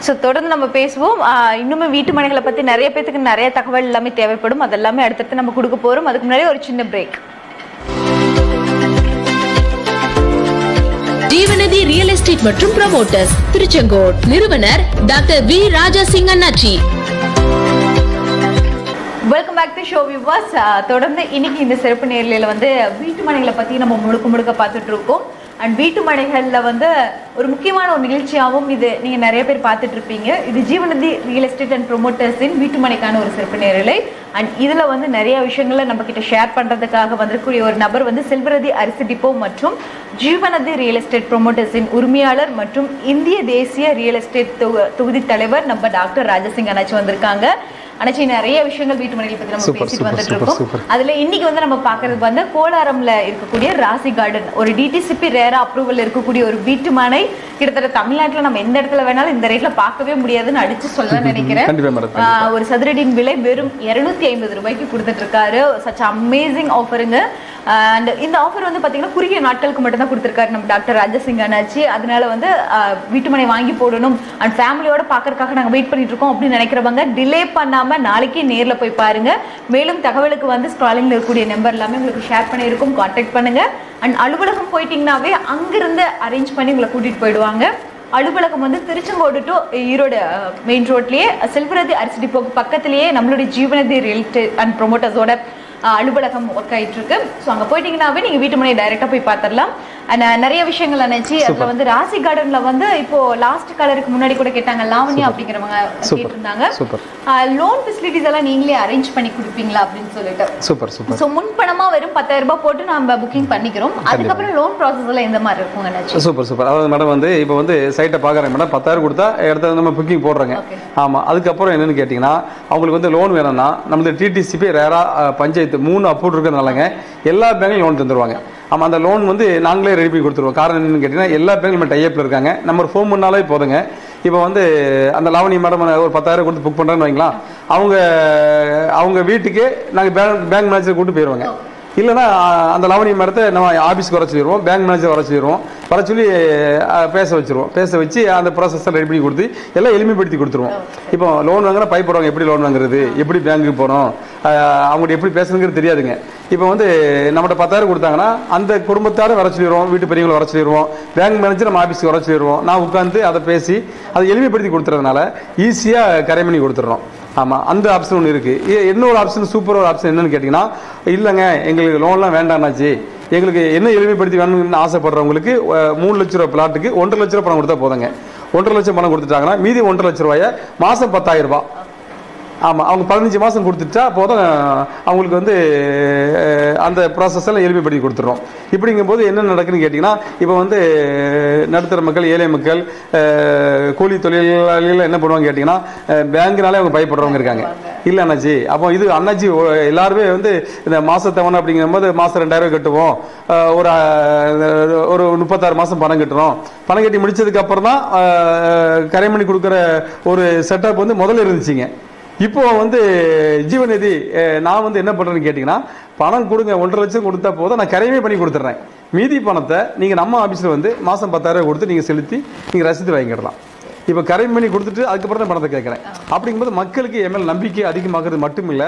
So தொடர்ந்து நம்ம பேசுவோம். இன்னுமே வீட்டு மனைகளை பற்றி நிறைய பேத்துக்கு நிறைய தகவல் எல்லாமே தேவைப்படும். அதெல்லாமே அடுத்தடுத்து நம்ம கொடுக்க போகிறோம். அதுக்கு முன்னாடி ஒரு சின்ன பிரேக். ஜீவநதி ரியல் எஸ்டேட் மற்றும் ப்ரமோட்டர்ஸ், திருச்செங்கோடு. நிறுவனர் டாக்டர் வி ராஜா சிங் அண்ணாச்சி. Welcome back to show viewers. தொடர்ந்து இன்னைக்கு இந்த சிறப்பு நேரலையில் வந்து வீட்டு மனைகளை பற்றி நம்ம முழுக்க பார்த்துட்டு இருக்கோம். அண்ட் வீட்டு மனைகளில் வந்து ஒரு முக்கியமான ஒரு நிகழ்ச்சியாகவும் இது நீங்கள் நிறைய பேர் பார்த்துட்டு இருப்பீங்க. இது ஜீவநதி ரியல் எஸ்டேட் அண்ட் ப்ரொமோட்டர்ஸின் வீட்டு மனைக்கான ஒரு சிறப்பு நேரலை. அண்ட் இதில் வந்து நிறைய விஷயங்களை நம்ம கிட்ட ஷேர் பண்ணுறதுக்காக வந்திருக்கக்கூடிய ஒரு நபர் வந்து செல்வரதி அரிசி டிப்போ மற்றும் ஜீவநதி ரியல் எஸ்டேட் ப்ரொமோட்டர்ஸின் உரிமையாளர் மற்றும் இந்திய தேசிய ரியல் எஸ்டேட் தொகுதி தலைவர் நம்ம டாக்டர் ராஜசிங் அண்ணாச்சி வந்திருக்காங்க. அண்ணாச்சி, நிறைய விஷயங்கள் வீட்டு மனைகளை பற்றி நம்ம பேசிட்டு வந்துட்டு இருக்கோம். அதுல இன்னைக்கு வந்து நம்ம பாக்குறது வந்து கோலாரம்ல இருக்கக்கூடிய ராசி கார்டன், ஒரு டிடிசிபி ரேரா அப்ரூவல் இருக்கக்கூடிய ஒரு வீட்டு மனை. கிட்டத்தட்ட தமிழ்நாட்டுல நம்ம எந்த இடத்துல வேணாலும் இந்த ரேட்ல பார்க்கவே முடியாதுன்னு அடிச்சு சொல்ல நினைக்கிறேன். ஒரு சதுரடியின் விலை வெறும் 250 ரூபாய்க்கு கொடுத்துட்டு இருக்காரு. சச் அமேசிங் ஆஃபருங்க. அண்ட் இந்த ஆஃபர் வந்து பார்த்தீங்கன்னா குறுகிய நாட்களுக்கு மட்டும்தான் கொடுத்துருக்காரு நம்ம டாக்டர் ராஜசிங் அண்ணாச்சி. அதனால வந்து வீட்டுமனை வாங்கி போடணும் அண்ட் ஃபேமிலியோட பார்க்கறதுக்காக நாங்கள் வெயிட் பண்ணிட்டு இருக்கோம் அப்படின்னு நினைக்கிறவங்க டிலே பண்ணாமல் நாளைக்கு நேரில் போய் பாருங்க. மேலும் தகவலுக்கு வந்து ஸ்க்ராலிங்கில் இருக்கக்கூடிய நம்பர் எல்லாமே உங்களுக்கு ஷேர் பண்ணியிருக்கோம், கான்டாக்ட் பண்ணுங்க. அண்ட் அலுவலகம் போயிட்டீங்கன்னாவே அங்கிருந்து அரேஞ்ச் பண்ணி உங்களை கூட்டிட்டு போயிடுவாங்க. அலுவலகம் வந்து திருச்செங்கோடு டு ஈரோடு மெயின் ரோட்லேயே செல்வரதி அரிசி டிப்போக்கு பக்கத்திலேயே நம்மளுடைய ஜீவநதி ரியல் எஸ்டேட் அண்ட் ப்ரொமோட்டர்ஸோட அலுவலகம் ஒர்க் ஆகிட்டு இருக்கு. ஸோ அங்கே போயிட்டீங்கன்னாவே நீங்கள் வீட்டு மனையை டைரெக்டாக போய் பார்த்துடலாம். நிறைய விஷயங்கள் நினைச்சு அதில் வந்து ராசி கார்டன்ல வந்து இப்போ லாஸ்ட் கலருக்கு முன்னாடி கூட கேட்டாங்க, லாவண்யா அப்படிங்கிறவங்க கேட்டிருந்தாங்க, லோன் ஃபெசிலிட்டிஸ் எல்லாம் நீங்களே அரேஞ்ச் பண்ணி கொடுப்பீங்களா அப்படின்னு சொல்லிட்டு. Super super. ஸோ முன்பணமா வெறும் 10,000 ரூபாய் போட்டு நம்ம புக்கிங் பண்ணிக்கிறோம். அதுக்கப்புறம் லோன் ப்ராசஸ் எல்லாம் எந்த மாதிரி இருக்கும் நினைச்சு. Super super. அதாவது மேடம் வந்து இப்போ வந்து சைட்டை பார்க்குறேன் மேடம், 10,000 கொடுத்தா இடத்த நம்ம புக்கிங் போடுறாங்க. ஆமாம். அதுக்கப்புறம் என்னன்னு கேட்டிங்கன்னா அவங்களுக்கு வந்து லோன் வேணும்னா நம்மளது டிடிசிபி ரேரா பஞ்சாயத்து 3 அப்ரூவ் இருக்கிறதுனாலங்க எல்லா பேங்க்லையும் லோன் தந்துருவாங்க. ஆமாம். அந்த லோன் வந்து நாங்களே ரெடி பண்ணி கொடுத்துருவோம். காரணம் என்னன்னு கேட்டிங்கன்னா எல்லா பேங்க்லையும் நம்ம டைப்பில் இருக்காங்க. நம்ம ஃபோன் பண்ணாலே போதுங்க. இப்போ வந்து அந்த லாவணி மேடம் ஒரு 10,000 கொடுத்து புக் பண்ணுறேன்னு வைங்களா, அவங்க வீட்டுக்கு நாங்கள் பேங்க் மேனேஜர் கூப்பிட்டு போயிடுவாங்க. இல்லைன்னா அந்த லாவணி மேடத்தை நம்ம ஆஃபீஸ்க்கு வர சொல்லிடுவோம், பேங்க் மேனேஜர் வர சொல்லிடுவோம். வர சொல்லி பேச வச்சு அந்த ப்ராசஸ் ரெடி பண்ணி கொடுத்து எல்லாம் எளிமைப்படுத்தி கொடுத்துருவோம். இப்போ லோன் வாங்கினா பயப்படுவாங்க, எப்படி லோன் வாங்குறது, எப்படி பேங்க்குக்கு போகணும், அவங்கள்ட்ட எப்படி பேசணுங்கிறது தெரியாதுங்க. இப்போ வந்து நம்மகிட்ட 10,000 கொடுத்தாங்கன்னா அந்த குடும்பத்தார வர சொல்லிடுவோம், வீட்டு பெரியவங்களை வர சொல்லிடுவோம், பேங்க் மேனேஜர் நம்ம ஆஃபீஸ்க்கு வர சொல்லிடுவோம். நான் உட்காந்து அதை பேசி அதை எளிமைப்படுத்தி கொடுத்துறதுனால ஈஸியாக கரை பண்ணி கொடுத்துட்றோம். ஆமாம். அந்த ஆப்ஷன் ஒன்று இருக்குது. இன்னொரு ஆப்ஷன், சூப்பர் ஒரு ஆப்ஷன் என்னன்னு கேட்டிங்கன்னா, இல்லைங்க எங்களுக்கு லோன்லாம் வேண்டாம்னாச்சு, எங்களுக்கு என்ன எளிமைப்படுத்தி வேணும்னு ஆசைப்படுறவங்களுக்கு 3 லட்ச ரூபா பிளாட்டுக்கு 1.5 லட்ச ரூபா பணம் கொடுத்தா போதுங்க. 1.5 லட்சம் பணம் கொடுத்துட்டாங்கன்னா மீதி 1.5 லட்ச ரூபாயை மாதம் 10,000 ரூபாய். ஆமாம். அவங்க 15 மாதம் கொடுத்துட்டா போதும், அவங்களுக்கு வந்து அந்த ப்ராசஸ் எல்லாம் எளிமைப்படுத்தி கொடுத்துட்றோம். இப்படிங்கும்போது என்ன நடக்குதுன்னு கேட்டிங்கன்னா, இப்போ வந்து நடுத்தர மக்கள், ஏழை மக்கள், கூலி தொழிலாளிகள் என்ன பண்ணுவாங்க கேட்டிங்கன்னா, பேங்க்னாலே அவங்க பயப்படுறவங்க இருக்காங்க. இல்லை அண்ணாச்சி, அப்போ இது அண்ணாச்சி எல்லாருமே வந்து இந்த மாதத்தவணை அப்படிங்கும்போது மாதம் 2,000 கட்டுவோம், ஒரு 36 மாதம் பணம் கட்டுறோம். பணம் கட்டி முடிச்சதுக்கு அப்புறம் தான் கரைமணி கொடுக்குற ஒரு செட்டப் வந்து முதல்ல இருந்துச்சுங்க. இப்போ வந்து ஜீவநதி நான் வந்து என்ன பண்ணுறேன்னு கேட்டிங்கன்னா, பணம் கொடுங்க, 1.5 லட்சம் கொடுத்தா போதும், நான் கரையவே பண்ணி கொடுத்துட்றேன். மீதி பணத்தை நீங்கள் நம்ம ஆஃபீஸில் வந்து மாதம் 10,000 கொடுத்து நீங்கள் செலுத்தி நீங்கள் ரசீது வாங்கிக்கிடலாம். இப்போ கரை பண்ணி கொடுத்துட்டு அதுக்கப்புறம் தான் பணத்தை கேட்குறேன். அப்படிங்கும்போது மக்களுக்கு என் மேல் நம்பிக்கை அதிகமாகிறது மட்டும் இல்லை,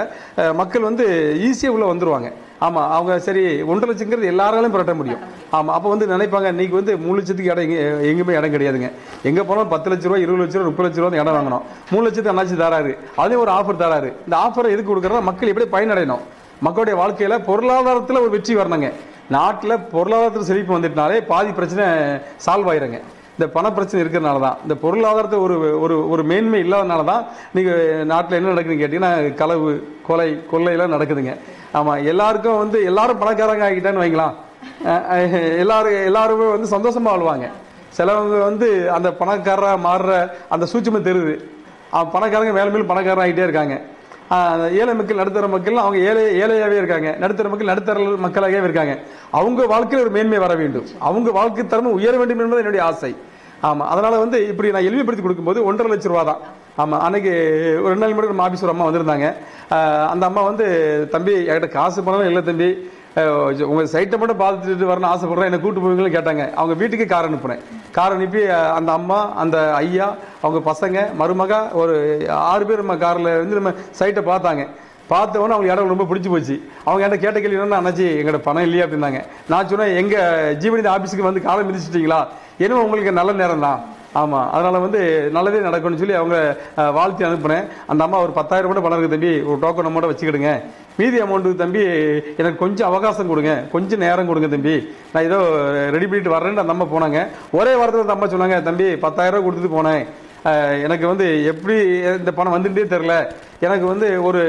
மக்கள் வந்து ஈஸியாக உள்ளே வந்துடுவாங்க. ஆமாம், அவங்க சரி 1.5 லட்சங்கிறது எல்லாராலையும் புரட்ட முடியும். ஆமாம், அப்போ வந்து நினைப்பாங்க இன்றைக்கி வந்து 3 லட்சத்துக்கு இடம் எங்கேயுமே இடம் கிடையாதுங்க. எங்கே போனாலும் 10 லட்ச ரூபா, 20 லட்ச ரூபா, 30 லட்ச ரூபா இடம் வாங்கணும். 3 லட்சத்துக்கு அண்ணாச்சி தராரு, அதே ஒரு ஆஃபர் தராரு. இந்த ஆஃபரை எதுக்கு கொடுக்குறதா, மக்கள் எப்படி பயனடையணும், மக்களுடைய வாழ்க்கையில் பொருளாதாரத்தில் ஒரு வெற்றி வரணுங்க. நாட்டில் பொருளாதாரத்தில் செழிப்பு வந்துட்டுனாலே பாதி பிரச்சனை சால்வ் ஆயிருங்க. இந்த பண பிரச்சனை இருக்கிறதுனால தான், இந்த பொருளாதாரத்தை ஒரு ஒரு ஒரு மேன்மை இல்லாதனால தான் நீங்கள் நாட்டில் என்ன நடக்குதுன்னு கேட்டிங்கன்னா களவு, கொலை, கொள்ளையெல்லாம் நடக்குதுங்க. ஆமாம், எல்லாருக்கும் வந்து எல்லாரும் பணக்காரங்க ஆகிட்டான்னு வைங்களாம், எல்லாருமே வந்து சந்தோஷமாக வாழ்வாங்க. சிலவங்க வந்து அந்த பணக்காரராக மாறுற அந்த சூட்சுமம் தெரியுது. பணக்காரங்க மேலும் மேலும் பணக்காரன் ஆகிட்டே இருக்காங்க. ஏழை மக்கள், நடுத்தர மக்கள் அவங்க ஏழையாகவே இருக்காங்க. நடுத்தர மக்கள் நடுத்தர மக்களாகவே இருக்காங்க. அவங்க வாழ்க்கையில் ஒரு மேன்மை வர வேண்டும், அவங்க வாழ்க்கை தரமும் உயர வேண்டும் என்பது என்னுடைய ஆசை. ஆமாம், அதனால் வந்து இப்படி நான் எளிமைப்படுத்தி கொடுக்கும்போது 1.5 லட்ச ரூபா தான். ஆமாம், அன்னைக்கு ஒரு 2 நாள் முன்னாடி நம்ம ஆஃபீஸ் ஒரு அம்மா வந்திருந்தாங்க. அந்த அம்மா வந்து தம்பி என்கிட்ட காசு பணம் இல்லை தம்பி, உங்கள் சைட்டை மட்டும் பார்த்துட்டு வரணும்னு ஆசைப்படுறேன், என்னை கூட்டு போவீங்கன்னு கேட்டாங்க. அவங்க வீட்டுக்கு கார் அனுப்புனேன். கார் அனுப்பி அந்த அம்மா, அந்த ஐயா, அவங்க பசங்க, மருமக, ஒரு 6 பேர் நம்ம காரில் வந்து நம்ம சைட்டை பார்த்தாங்க. பார்த்தவொன்னே அவங்க இடம் ரொம்ப பிடிச்சி போச்சு. அவங்க என்கிட்ட கேட்ட கேள்வி என்னன்னா, அண்ணாச்சி எங்கள்கிட்ட பணம் இல்லையா அப்படின்னாங்க. நான் சொன்னேன், எங்கள் ஜீவனித ஆஃபீஸுக்கு வந்து காலம் மிதிச்சிட்டிங்களா, என்ன உங்களுக்கு நல்ல நேரம் தான். ஆமாம், அதனால் வந்து நல்லதே நடக்கும்னு சொல்லி அவங்க வாழ்த்தி அனுப்புனேன். அந்த அம்மா ஒரு 10,000 கூட பணம் இருக்குது தம்பி, ஒரு டோக்கன் அமௌண்ட்டை வச்சுக்கிடுங்க, மீதி அமௌண்ட்டு தம்பி எனக்கு கொஞ்சம் அவகாசம் கொடுங்க, கொஞ்சம் நேரம் கொடுங்க தம்பி, நான் ஏதோ ரெடி பண்ணிட்டு வரேன்னு அந்த அம்மா போனாங்க. ஒரே வாரத்தில் அந்த அம்மா சொன்னாங்க, தம்பி 10,000 கொடுத்துட்டு போனேன், எனக்கு வந்து எப்படி இந்த பணம் வந்துட்டே தெரில, எனக்கு வந்து ஒரு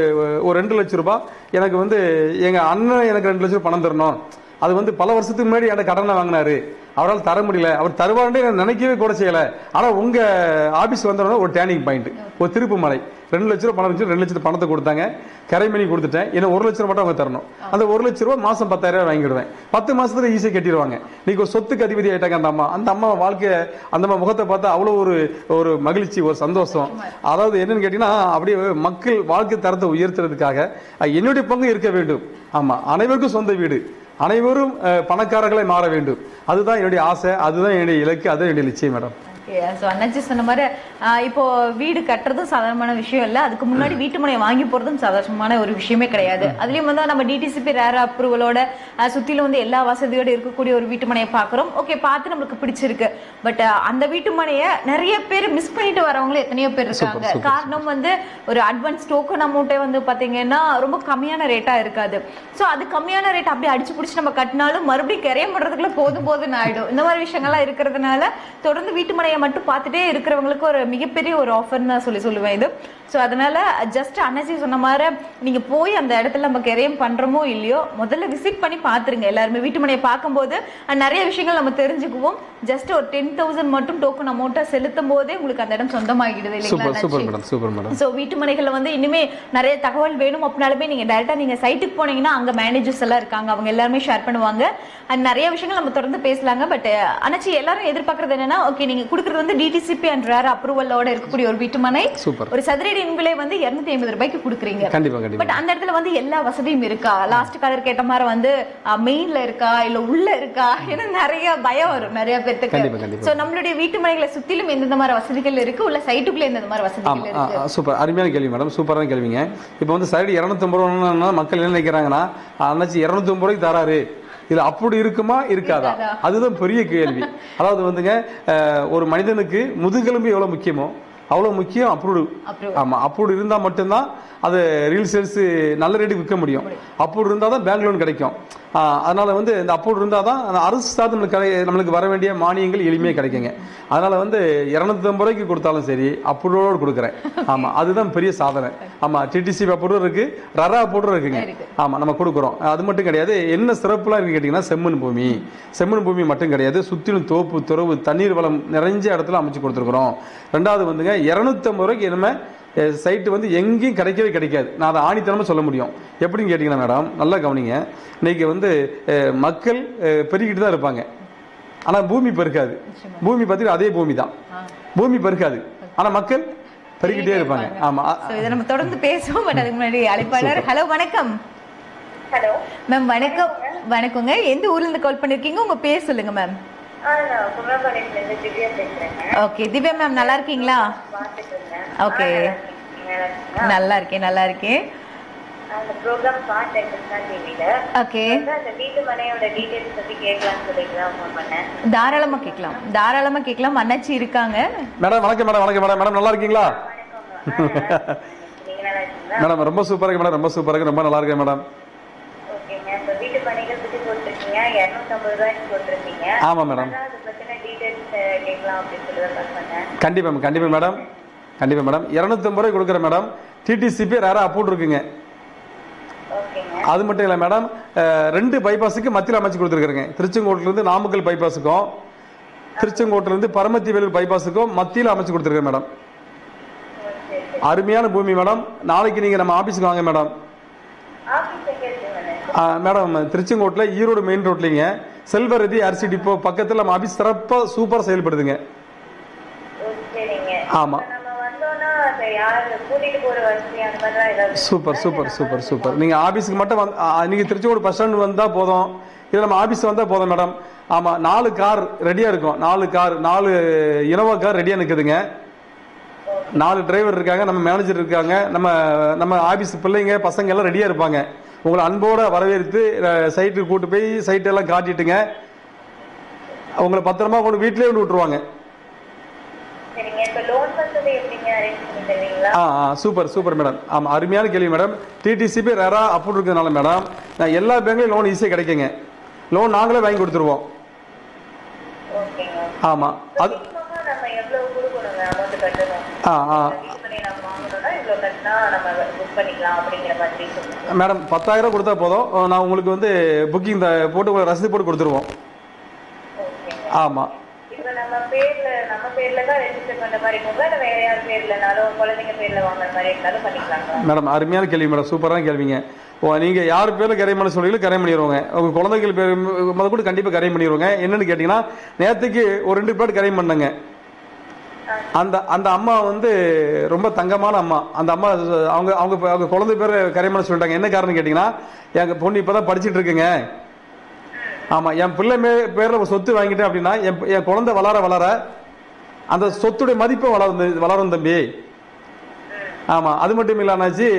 2 லட்ச ரூபாய் எனக்கு வந்து எங்கள் அண்ணன் எனக்கு 2 லட்ச ரூபா பணம் தரணும், அது வந்து பல வருஷத்துக்கு முன்னாடி என்கிட்ட கடனை வாங்கினாரு, அவரால் தர முடியல, அவர் தருவாருன்னு நான் நினைக்கவே கூட செய்யலை. ஆனால் உங்கள் ஆஃபீஸ் வந்தோடனே ஒரு டேர்னிங் பாயிண்ட், ஒரு திருப்பு மலை, 2 லட்ச ரூபா பணம் வச்சு 2 லட்சத்து பணத்தை கொடுத்தாங்க, கரை பண்ணி கொடுத்துட்டேன். ஏன்னா 1 லட்ச ரூபா மட்டும் அவங்க தரணும். அந்த 1 லட்ச ரூபா மாதம் 10,000 வாங்கிடுவேன். 10 மாதத்துல ஈஸியாக கட்டிடுவாங்க. இன்னைக்கு ஒரு சொத்துக்கு அதிபதி ஆகிட்டாங்க அந்த அம்மா. அந்த அம்மா வாழ்க்கையை, அந்த அம்மா முகத்தை பார்த்தா அவ்வளோ ஒரு மகிழ்ச்சி, ஒரு சந்தோஷம். அதாவது என்னன்னு கேட்டீங்கன்னா, அப்படியே மக்கள் வாழ்க்கை தரத்தை உயர்த்துறதுக்காக என்னுடைய பங்கு இருக்க வேண்டும். ஆமாம், அனைவருக்கும் சொந்த வீடு, அனைவரும் பணக்காரர்களை மாற வேண்டும், அதுதான் என்னுடைய ஆசை, அதுதான் என்னுடைய இலக்கு, அதுதான் என்னுடைய லட்சியம் மேடம். ஸோ அண்ணாச்சி சொன்ன மாதிரி இப்போ வீடு கட்டுறதும் சாதாரணமான விஷயம் இல்லை, அதுக்கு முன்னாடி வீட்டு மனையை வாங்கி போகிறதும் சாதாரணமான ஒரு விஷயமே கிடையாது. அதுலேயும் வந்து நம்ம டிடிசிபி ரேர் அப்ரூவலோட சுற்றிலும் வந்து எல்லா வசதியோடு இருக்கக்கூடிய ஒரு வீட்டு மனையை பார்க்குறோம். ஓகே, பார்த்து நம்மளுக்கு பிடிச்சிருக்கு. பட் அந்த வீட்டு மனையை நிறைய பேர் மிஸ் பண்ணிட்டு வரவங்களும் எத்தனையோ பேர் இருக்காங்க. காரணம் வந்து ஒரு அட்வான்ஸ் டோக்கன் அமௌண்ட்டே வந்து பார்த்தீங்கன்னா ரொம்ப கம்மியான ரேட்டாக இருக்காது. ஸோ அது கம்மியான ரேட் அப்படியே அடிச்சு பிடிச்சி நம்ம கட்டினாலும் மறுபடியும் கரையம் பண்ணுறதுக்குள்ள போதும்னு ஆகிடும். இந்த மாதிரி விஷயங்கள்லாம் இருக்கிறதுனால தொடர்ந்து வீட்டு மனையை மட்டும் பார்த்துட்டே இருக்கிறவங்களுக்கு ஒரு மிகப்பெரிய ஒரு ஆஃபர்னு தான் சொல்லுவேன் இது. ஸோ அதனால ஜஸ்ட் அண்ணாச்சி சொன்ன மாதிரி நீங்கள் போய் அந்த இடத்துல நம்ம கரையம் பண்ணுறோமோ இல்லையோ, முதல்ல விசிட் பண்ணி பார்த்துருங்க. எல்லாருமே வீட்டு மனையை பார்க்கும்போது நிறைய விஷயங்கள் நம்ம தெரிஞ்சுக்குவோம். ஜஸ்ட் ஒரு 10,000 மட்டும் டோக்கன் அமௌண்ட்டை செலுத்தும் போதே உங்களுக்கு அந்த இடம் சொந்தமாகிடுது இல்லைங்களா? ஸோ வீட்டு மனைகளில் வந்து இனிமே நிறைய தகவல் வேணும் அப்படின்னாலுமே நீங்கள் டைரெக்டாக நீங்கள் சைட்டுக்கு போனீங்கன்னா அங்கே மேனேஜர்ஸ் எல்லாம் இருக்காங்க, அவங்க எல்லாருமே ஷேர் பண்ணுவாங்க. அண்ட் நிறைய விஷயங்கள் நம்ம தொடர்ந்து பேசலாங்க. பட் அண்ணாச்சி எல்லாரும் எதிர்பார்க்கறது என்னன்னா, ஓகே நீங்கள் கொடுக்குறது வந்து டிடிசிபி அண்ட் ரேர் அப்ரூவலோட இருக்கக்கூடிய ஒரு வீட்டு மனை, ஒரு சதுரடி விலை வந்து 250 ரூபாய்க்கு கொடுக்குறீங்க. பட் அந்த இடத்துல வந்து எல்லா வசதியும் இருக்கா? லாஸ்ட் காலர் கேட்ட மாதிரி வந்து மெயின்ல இருக்கா இல்ல உள்ள இருக்கா? ஏன்னா நிறைய பயம் வரும் நிறைய பேருக்கு. சோ நம்மளுடைய வீட்டு மனைகளை சுத்திலும் எந்தெந்த மாதிரி வசதிகள் இருக்கு, உள்ள சைட்டுக்குள்ள எந்தெந்த மாதிரி வசதிகள் இருக்கு? சூப்பர், அருமையான கேள்வி மேடம், சூப்பரான கேள்விங்க. இப்போ வந்து சைடு 250 ரூபாய்னா மக்கள் என்ன நினைக்கிறாங்கன்னா, அண்ணாச்சி 250 ரூபாய்க்கு தராரு, இது அப்படி இருக்குமா இருக்காதா? அதுதான் பெரிய கேள்வி. அதாவது வந்துங்க, ஒரு மனிதனுக்கு முதுகெலும்பு எவ்வளவு முக்கியமோ அவ்வளோ முக்கியம் அப்ரூவ்டு. ஆமாம், அப்ரூவ்டு இருந்தால் மட்டும்தான் அது ரீல் சேல்ஸு நல்ல ரேட்டுக்கு விற்க முடியும். அப்ரூவ்டு இருந்தால் தான் பேங்க் லோன் கிடைக்கும். அதனால் வந்து இந்த அப்ரூவ்டு இருந்தால் தான் அரசு சார்ந்து நம்மளுக்கு வர வேண்டிய மானியங்கள் எளிமையாக கிடைக்குங்க. அதனால் வந்து 250 ரூபாய்க்கு கொடுத்தாலும் சரி அப்ரூவோடு கொடுக்குறேன். ஆமாம், அதுதான் பெரிய சாதனை. ஆமாம், டிடிசிபி அப்ரூவ் இருக்குது, ரரா அப்ரூவ் இருக்குங்க. ஆமாம், நம்ம கொடுக்குறோம். அது மட்டும் கிடையாது, என்ன சிறப்புலாம் இருக்குது கேட்டிங்கன்னா, செம்மண் பூமி மட்டும் கிடையாது, சுற்றிலும் தோப்பு, துறவு, தண்ணீர் வளம் நிறைஞ்ச இடத்துல அமைச்சு கொடுத்துருக்குறோம். ரெண்டாவது வந்துங்க 250 ரூபாய்க்கு இனிமே சைட்டு வந்து எங்கேயும் கிடைக்கவே கிடைக்காது. நான் அதை ஆணித்தனமாக சொல்ல முடியும். எப்படின்னு கேட்டிங்கன்னா மேடம், நல்லா கவனிங்க, இன்றைக்கி வந்து மக்கள் பெருகிட்டு தான் இருப்பாங்க, ஆனால் பூமி பெருக்காது. பூமி பார்த்தீங்கன்னா அதே பூமி தான், பூமி பெருக்காது, ஆனால் மக்கள் பெருகிட்டே இருப்பாங்க. ஆமாம், இதை நம்ம தொடர்ந்து பேசுவோம். பட் அதுக்கு முன்னாடி அழைப்பாளர். ஹலோ, வணக்கம். ஹலோ மேம் வணக்கம். வணக்கங்க. எந்த ஊர்ல இருந்து கால் பண்ணிருக்கீங்க? உங்க பேர் சொல்லுங்க மேம். நான் குமரபாளையத்துல இருந்து திவ்யா பேசுறேன். ஓகே திவ்யா மேம், நல்லா இருக்கீங்களா? பார்த்துட்டு இருந்தேன். ஓகே, நல்லா இருக்கேன். அந்த ப்ரோக்ராம் பார்த்தேன் கிருஷ்ணா டிவில. ஓகே, அந்த வீட்டு மனையோட டீடைல்ஸ் பத்தி கேட்கலாம்னு சொல்லிட்டு தான் ஃபோன் பண்ணேன். தாராளமா கேட்கலாம். அண்ணாச்சி இருக்காங்க. மேடம் வணக்கம் மேடம் நல்லா இருக்கீங்களா? நீங்க நல்லா இருக்கீங்களா? மேடம் ரொம்ப சூப்பரா இருக்கு மேடம், ரொம்ப நல்லா இருக்கேன் மேடம். ஓகேங்க. இப்போ வீட்டு மனைகள் பத்தி போட்டிருக்கீங்க, 250 ரூபாய்க்கு போட்டிருக்கீங்க. ஆமா மேடம். அதை பத்தின டீடைல்ஸ் கேட்கலாம் அப்படின்னு சொல்லி தான் கால் பண்ணேன். கண்டிப்பா மேடம் 250 ரூபாய் கொடுக்குறேன் மேடம். டிடிசிபி ரேரா அப்ரூவ் இருக்குங்க. ஓகேங்க. அது மட்டும் இல்லை மேடம், 2 பைபாஸுக்கு மத்தியில் அமைச்சு கொடுத்துருக்குறேங்க. திருச்செங்கோட்டிலேருந்து நாமக்கல் பைபாஸுக்கும் திருச்செங்கோட்டிலேருந்து பரமத்தி வேலூர் பைபாஸுக்கும் மத்தியில் அமைச்சு கொடுத்துருக்கேன் மேடம். அருமையான பூமி மேடம். நாளைக்கு நீங்கள் நம்ம ஆஃபீஸுக்கு வாங்க மேடம். ஆஃபீஸ் எங்க இருக்குங்க? மேடம் திருச்செங்கோட்டில் ஈரோடு மெயின் ரோட்லிங்க செல்வரதி அரிசி டிப்போ பக்கத்தில் நம்ம ஆஃபீஸ் சிறப்பாக சூப்பராக செயல்படுதுங்க. சரிங்க. ஆமாம். நம்ம வந்தோம்னா யாரு கூட்டிட்டு போற வசதி அந்த மாதிரிலாம் ஏதாவது? சூப்பர். நீங்கள் ஆஃபீஸுக்கு மட்டும் நீங்கள் திருச்செங்கோடு பஸ் ஸ்டாண்டு வந்தால் போதும், இல்லை நம்ம ஆஃபீஸ் வந்தால் போதும் மேடம். ஆமாம், 4 கார் ரெடியாக இருக்கும். 4 இனோவா கார் ரெடியாக நிற்குதுங்க. 4 டிரைவர் இருக்காங்க, நம்ம மேனேஜர் இருக்காங்க, நம்ம ஆஃபீஸ் பிள்ளைங்க பசங்க எல்லாம் ரெடியாக இருப்பாங்க. உங்களை அன்போடு வரவேற்று சைட்டுக்கு கூட்டு போய் சைட்டெல்லாம் காட்டிட்டுங்க உங்களை பத்திரமா கொண்டு வீட்டிலே கொண்டு விட்டுருவாங்க. சரிங்க. இப்போ லோன் வசதி எப்படிங்க அரேஞ்ச் பண்ணி தருவீங்களா? Super madam. ஆமாம், அருமையான கேள்வி மேடம். டிடிசிபி ரேரா அப்ரூவ் இருக்கிறதுனால மேடம் நான் எல்லா பேங்க்லையும் லோன் ஈஸியாக கிடைக்குங்க. லோன் நாங்களே வாங்கி கொடுத்துருவோம். ஓகேங்க. ஆமாம். அது நம்ம எவ்வளவு கொடுக்கணுங்க அமௌண்ட் கட்டணும்? நம்ம வாங்கணும்னா இவ்வளவு கட்டினா நம்ம புக் பண்ணிக்கலாம் அப்படிங்கிற மாதிரி சொல்லுங்க மேடம். 10,000 கொடுத்தா போதும், நான் உங்களுக்கு வந்து புக்கிங் போட்டு ரசீது போட்டு கொடுத்துருவோம். ஆமாம். இப்போ நம்ம பேர்ல தான் ரெஜிஸ்டர் பண்ற மாதிரி இருக்குங்க, இல்லை வேற யார் பேர்லனாலும் குழந்தைங்க பேர்ல வாங்குற மாதிரி இருந்தாலும் பண்ணிக்கலாங்களா? மேடம் அருமையான கேள்வி மேடம், சூப்பரான கேள்விங்க. நீங்கள் யார் பேரில் கரை பண்ண சொல்றீங்களோ கரை பண்ணிடுவோங்க. உங்கள் குழந்தைகள் பேர் முதல் கூட கண்டிப்பாக கரை பண்ணிடுவோங்க. என்னன்னு கேட்டிங்கன்னா, நேற்றுக்கு ஒரு 2 பேர் கரை பண்ணங்க. அந்த அம்மா வந்து ரொம்ப தங்கமான அம்மா. அந்த அம்மா அவங்க குழந்தை பேர் கரை பண்ண சொல்லிட்டாங்க. என்ன காரணம் கேட்டிங்கன்னா, எங்கள் பொண்ணு இப்போ தான் படிச்சுட்டு இருக்குங்க. ஆமாம், என் பிள்ளை பேரில் சொத்து வாங்கிட்டேன் அப்படின்னா என் குழந்தை வளர அந்த சொத்துடைய மதிப்பு வளரும் தம்பி. ஆமாம், அது மட்டும் இல்லாச்சு,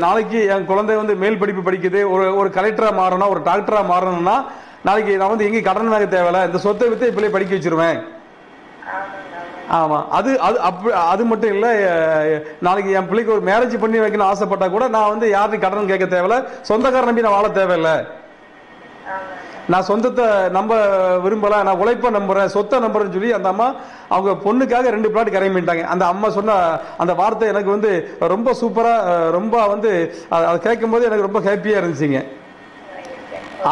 நாளைக்கு என் குழந்தை வந்து மேல் படிப்பு படிக்குது, ஒரு கலெக்டராக மாறணும், ஒரு டாக்டராக மாறணும்னா நாளைக்கு நான் வந்து எங்கேயும் கடன் வாங்க தேவையில்ல, இந்த சொத்தை விற்று பிள்ளை படிக்க வச்சிருவேன். ஆமாம், அது மட்டும் இல்லை, நாளைக்கு என் பிள்ளைக்கு ஒரு மேரேஜ் பண்ணி வைக்கணும்னு ஆசைப்பட்டா கூட நான் வந்து யாரையும் கடன் கேட்க தேவையில்ல, சொந்தக்காரன் நம்பி நான் வாழ தேவையில்லை. நான் சொந்தத்தை நம்ப விரும்பல, நான் உழைப்ப நம்புறேன், சொத்தை நம்புறேன்னு சொல்லி அந்த அம்மா அவங்க பொண்ணுக்காக 2 பிளாட் கரை பண்ணிட்டாங்க. அந்த அம்மா சொன்ன அந்த வார்த்தை எனக்கு வந்து ரொம்ப சூப்பரா, ரொம்ப வந்து அதை கேட்கும் போது எனக்கு ரொம்ப ஹாப்பியா இருந்துச்சுங்க.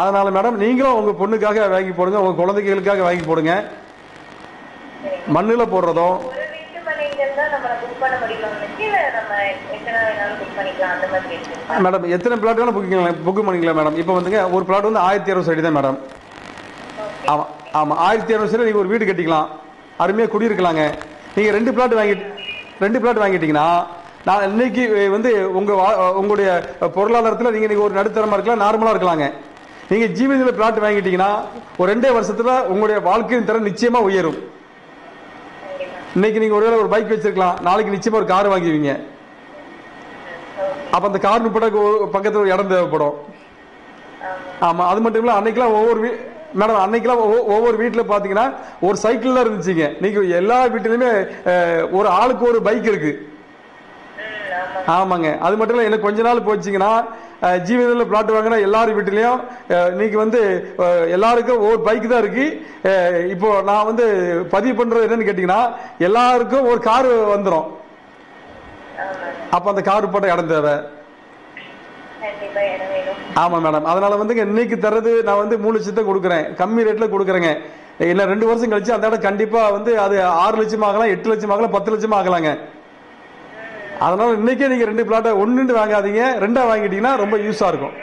அதனால மேடம் நீங்களும் உங்க பொண்ணுக்காக வாங்கி போடுங்க, உங்க குழந்தைகளுக்காக வாங்கி போடுங்க. மண்ணுல போடுறதும் மேடம் எத்தனை பிளாட் வேணாலும் புக் பண்ணிக்கலாம் மேடம். இப்போ வந்துங்க ஒரு பிளாட் வந்து 1200 சைடு தான் மேடம். ஆமாம் ஆமாம், 1200 சைடு நீங்கள் ஒரு வீடு கட்டிக்கலாம், அருமையாக குடியிருக்கலாங்க. நீங்கள் 2 பிளாட் வாங்கிட்டீங்கன்னா நான் இன்னைக்கு வந்து உங்களுடைய பொருளாதாரத்தில் நீங்கள் ஒரு நடுத்தரமாக இருக்கலாம், நார்மலாக இருக்கலாங்க. நீங்கள் ஜீவிதத்தில் பிளாட் வாங்கிட்டீங்கன்னா ஒரு 2 வருஷத்துல உங்களுடைய வாழ்க்கையின் தரம் நிச்சயமாக உயரும். இன்னைக்கு நீங்கள் ஒருவேளை ஒரு பைக் வச்சிருக்கலாம், நாளைக்கு நிச்சயமாக ஒரு கார் வாங்குவீங்க. அப்போ அந்த கார் பக்கத்தில் ஒரு இடம் தேவைப்படும். ஆமாம், அது மட்டும் இல்லை, அன்னைக்கெல்லாம் ஒவ்வொரு வீட்டில் பார்த்தீங்கன்னா ஒரு சைக்கிள் தான் இருந்துச்சுங்க. நீங்கள் எல்லா வீட்டிலையுமே ஒரு ஆளுக்கு ஒரு பைக் இருக்கு. ஆமாங்க, அது மட்டும் இல்லை, எனக்கு கொஞ்ச நாள் போச்சுங்கன்னா ஜீவிதத்தில் பிளாட் வாங்கினா எல்லாரும் வீட்டிலையும் இன்னைக்கு வந்து எல்லாருக்கும் ஒரு பைக் தான் இருக்கு. இப்போ நான் வந்து பதிவு பண்றது என்னன்னு கேட்டீங்கன்னா, எல்லாருக்கும் ஒரு கார் வந்துடும். அப்ப அந்த கார் போட்ட இடம் தேவை. ஆமா மேடம், அதனால வந்து இன்னைக்கு தர்றது நான் வந்து 3 லட்சத்தை கொடுக்குறேன், கம்மி ரேட்ல கொடுக்குறேங்க. இல்லை 2 வருஷம் கழிச்சு அந்த இடம் கண்டிப்பா வந்து அது 6 லட்சம் ஆகலாம், 8 லட்சம் ஆகலாம், 10 லட்சம் ஆகலாங்க. அதனால இன்னைக்கே நீங்க 2 பிளாட்டை 1 வாங்காதீங்க, 2 வாங்கிட்டீங்கன்னா ரொம்ப யூஸா இருக்கும்.